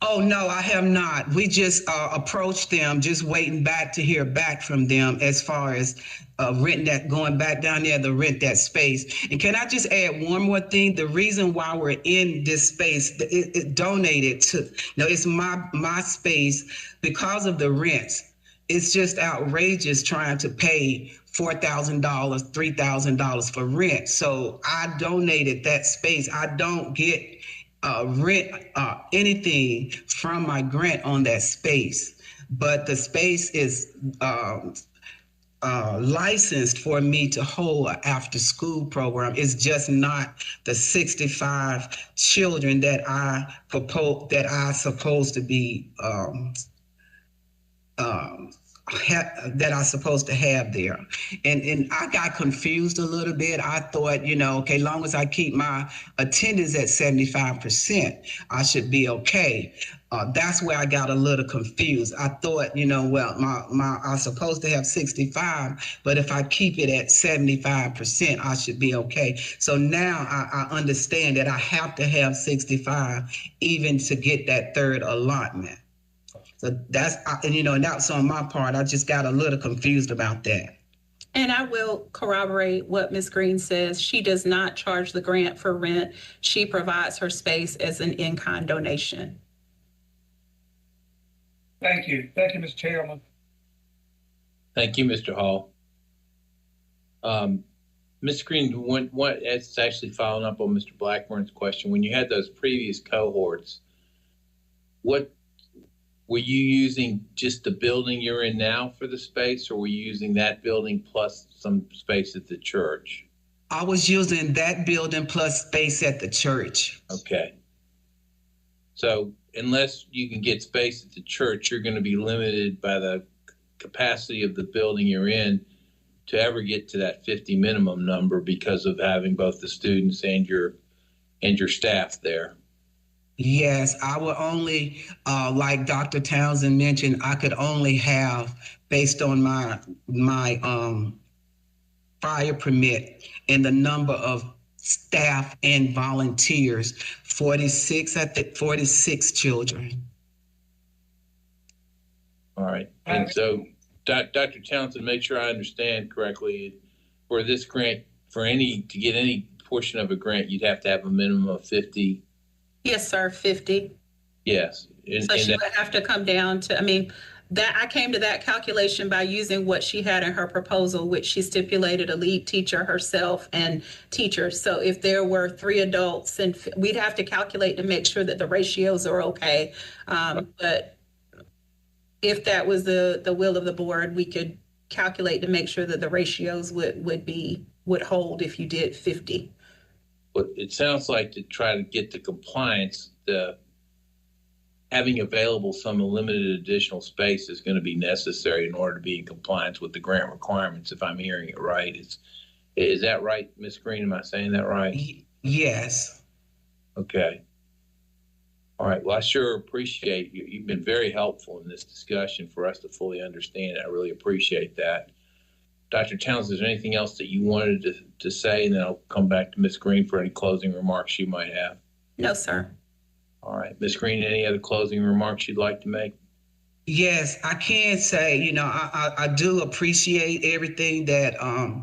Oh, no, I have not. We just approached them, just waiting back to hear back from them as far as going back down there to rent that space. And can I just add one more thing? The reason why we're in this space, it donated to, it's my space because of the rents. It's just outrageous trying to pay $4,000, $3,000 for rent. So I donated that space. I don't get rent anything from my grant on that space, but the space is licensed for me to hold an after school program. It's just not the 65 children that I supposed to be that I'm supposed to have there. And I got confused a little bit. I thought, okay, long as I keep my attendance at 75%, I should be okay. That's where I got a little confused. I thought, I'm supposed to have 65, but if I keep it at 75%, I should be okay. So now I understand that I have to have 65 even to get that third allotment. So that's, and that's on my part. I just got a little confused about that. And I will corroborate what Ms. Green says. She does not charge the grant for rent. She provides her space as an in-kind donation. Thank you. Thank you, Mr. Chairman. Thank you, Mr. Hall. Ms. Green, it's actually following up on Mr. Blackburn's question. When you had those previous cohorts, what were you using, just the building you're in now for the space, or were you using that building plus some space at the church? I was using that building plus space at the church. Okay. So unless you can get space at the church, you're going to be limited by the capacity of the building you're in to ever get to that 50 minimum number because of having both the students and your staff there. Yes, I would only, like Dr. Townsend mentioned, I could only have, based on my fire permit and the number of staff and volunteers, 46 children. All right. And so, Dr. Townsend, make sure I understand correctly. For this grant, to get any portion of a grant, you'd have to have a minimum of 50. Yes, sir, 50. Yes. So she would have to come down to, that I came to that calculation by using what she had in her proposal, which she stipulated a lead teacher, herself, and teachers. So if there were 3 adults, and we'd have to calculate to make sure that the ratios are okay. But if that was the will of the board, we could calculate to make sure that the ratios would hold if you did 50. But it sounds like to try to get the compliance, having available some limited additional space is going to be necessary in order to be in compliance with the grant requirements, if I'm hearing it right. Is that right, Ms. Green? Am I saying that right? Yes. Okay. All right. Well, I sure appreciate you. You've been very helpful in this discussion for us to fully understand it. I really appreciate that. Dr. Townsend, is there anything else that you wanted to say? And then I'll come back to Ms. Green for any closing remarks you might have. No, sir. All right. Ms. Green, any other closing remarks you'd like to make? Yes, I can say, I do appreciate everything that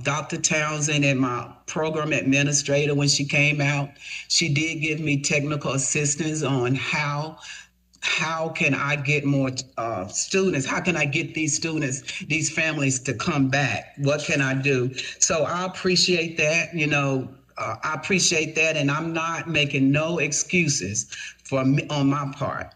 Dr. Townsend and my program administrator, when she came out, she did give me technical assistance on how can I get more students? How can I get these students, these families to come back? What can I do? So I appreciate that, I appreciate that, and I'm not making no excuses on my part.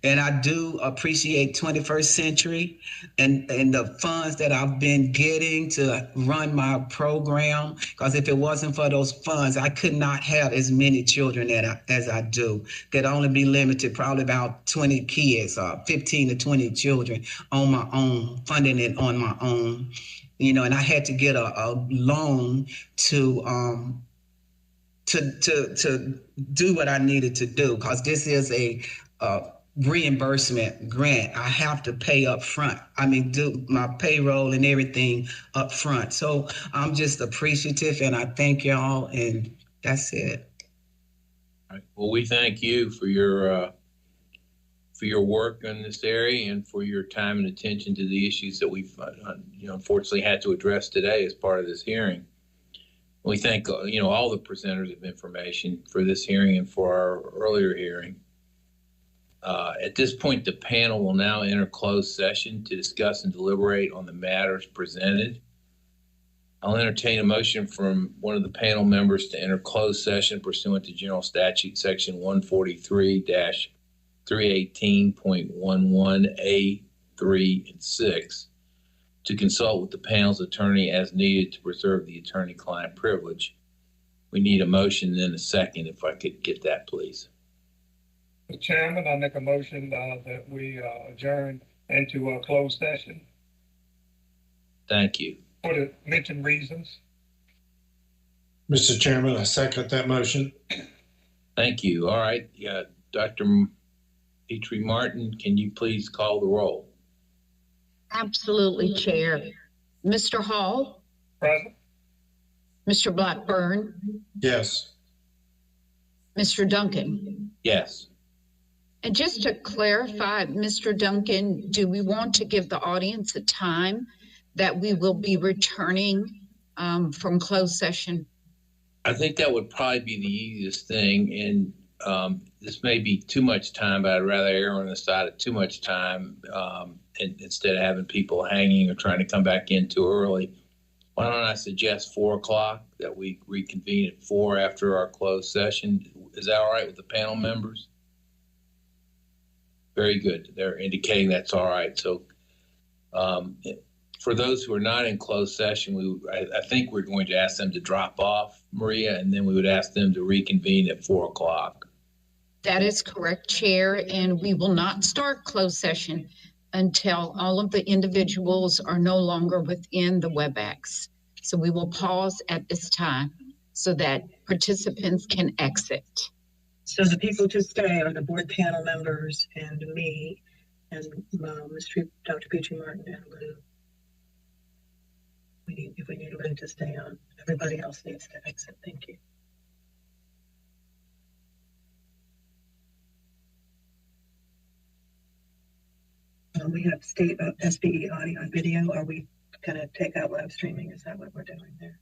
And I do appreciate 21st Century and the funds that I've been getting to run my program. Because if it wasn't for those funds, I could not have as many children as I do. Could only be limited probably about 20 kids, 15 to 20 children on my own, funding it on my own. And I had to get a loan to do what I needed to do, because this is a reimbursement grant. I have to pay up front. Do my payroll and everything up front. So I'm just appreciative, and I thank y'all, and that's it. All right. Well, we thank you for your work in this area and for your time and attention to the issues that we've unfortunately had to address today as part of this hearing. We thank all the presenters of information for this hearing and for our earlier hearing. At this point, the panel will now enter closed session to discuss and deliberate on the matters presented. I'll entertain a motion from one of the panel members to enter closed session pursuant to General Statute Section 143-318.11A, 3, and 6 to consult with the panel's attorney as needed to preserve the attorney-client privilege. We need a motion and then a second, if I could get that, please. Mr. Chairman, I make a motion that we adjourn into a closed session Thank you. for the mentioned reasons. Mr. Chairman, I second that motion. Thank you. All right. Yeah, Dr. Petrie Martin, can you please call the roll? Absolutely, Chair. Mr. Hall, Present. Mr. Blackburn, Yes. Mr. Duncan. Yes. And just to clarify, Mr. Duncan, do we want to give the audience a time that we will be returning from closed session? I think that would probably be the easiest thing. And this may be too much time, but I'd rather err on the side of too much time and instead of having people hanging or trying to come back in too early. Why don't I suggest 4 o'clock, that we reconvene at 4 after our closed session? Is that all right with the panel members? Very good. They're indicating that's all right. So for those who are not in closed session, I think we're going to ask them to drop off, Maria, and then we would ask them to reconvene at 4 o'clock. That is correct, Chair, and we will not start closed session until all of the individuals are no longer within the WebEx. So we will pause at this time so that participants can exit. So the people to stay are the board panel members and me and Dr. Petrie Martin and Lou. If we need Lou to stay on, everybody else needs to exit. Thank you. We have state SBE audio and video. Are we going to take out live streaming? Is that what we're doing there?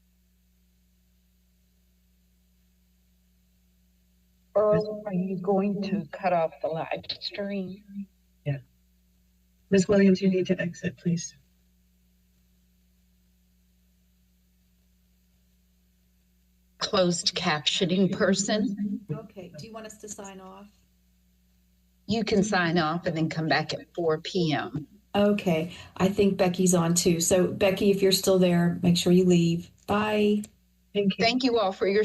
Earl, are you going to cut off the live stream? Yeah. Ms. Williams, you need to exit, please. Closed captioning person. Okay, do you want us to sign off? You can sign off and then come back at 4 p.m. Okay, I think Becky's on too. So Becky, if you're still there, make sure you leave. Bye. Thank you. Thank you all for your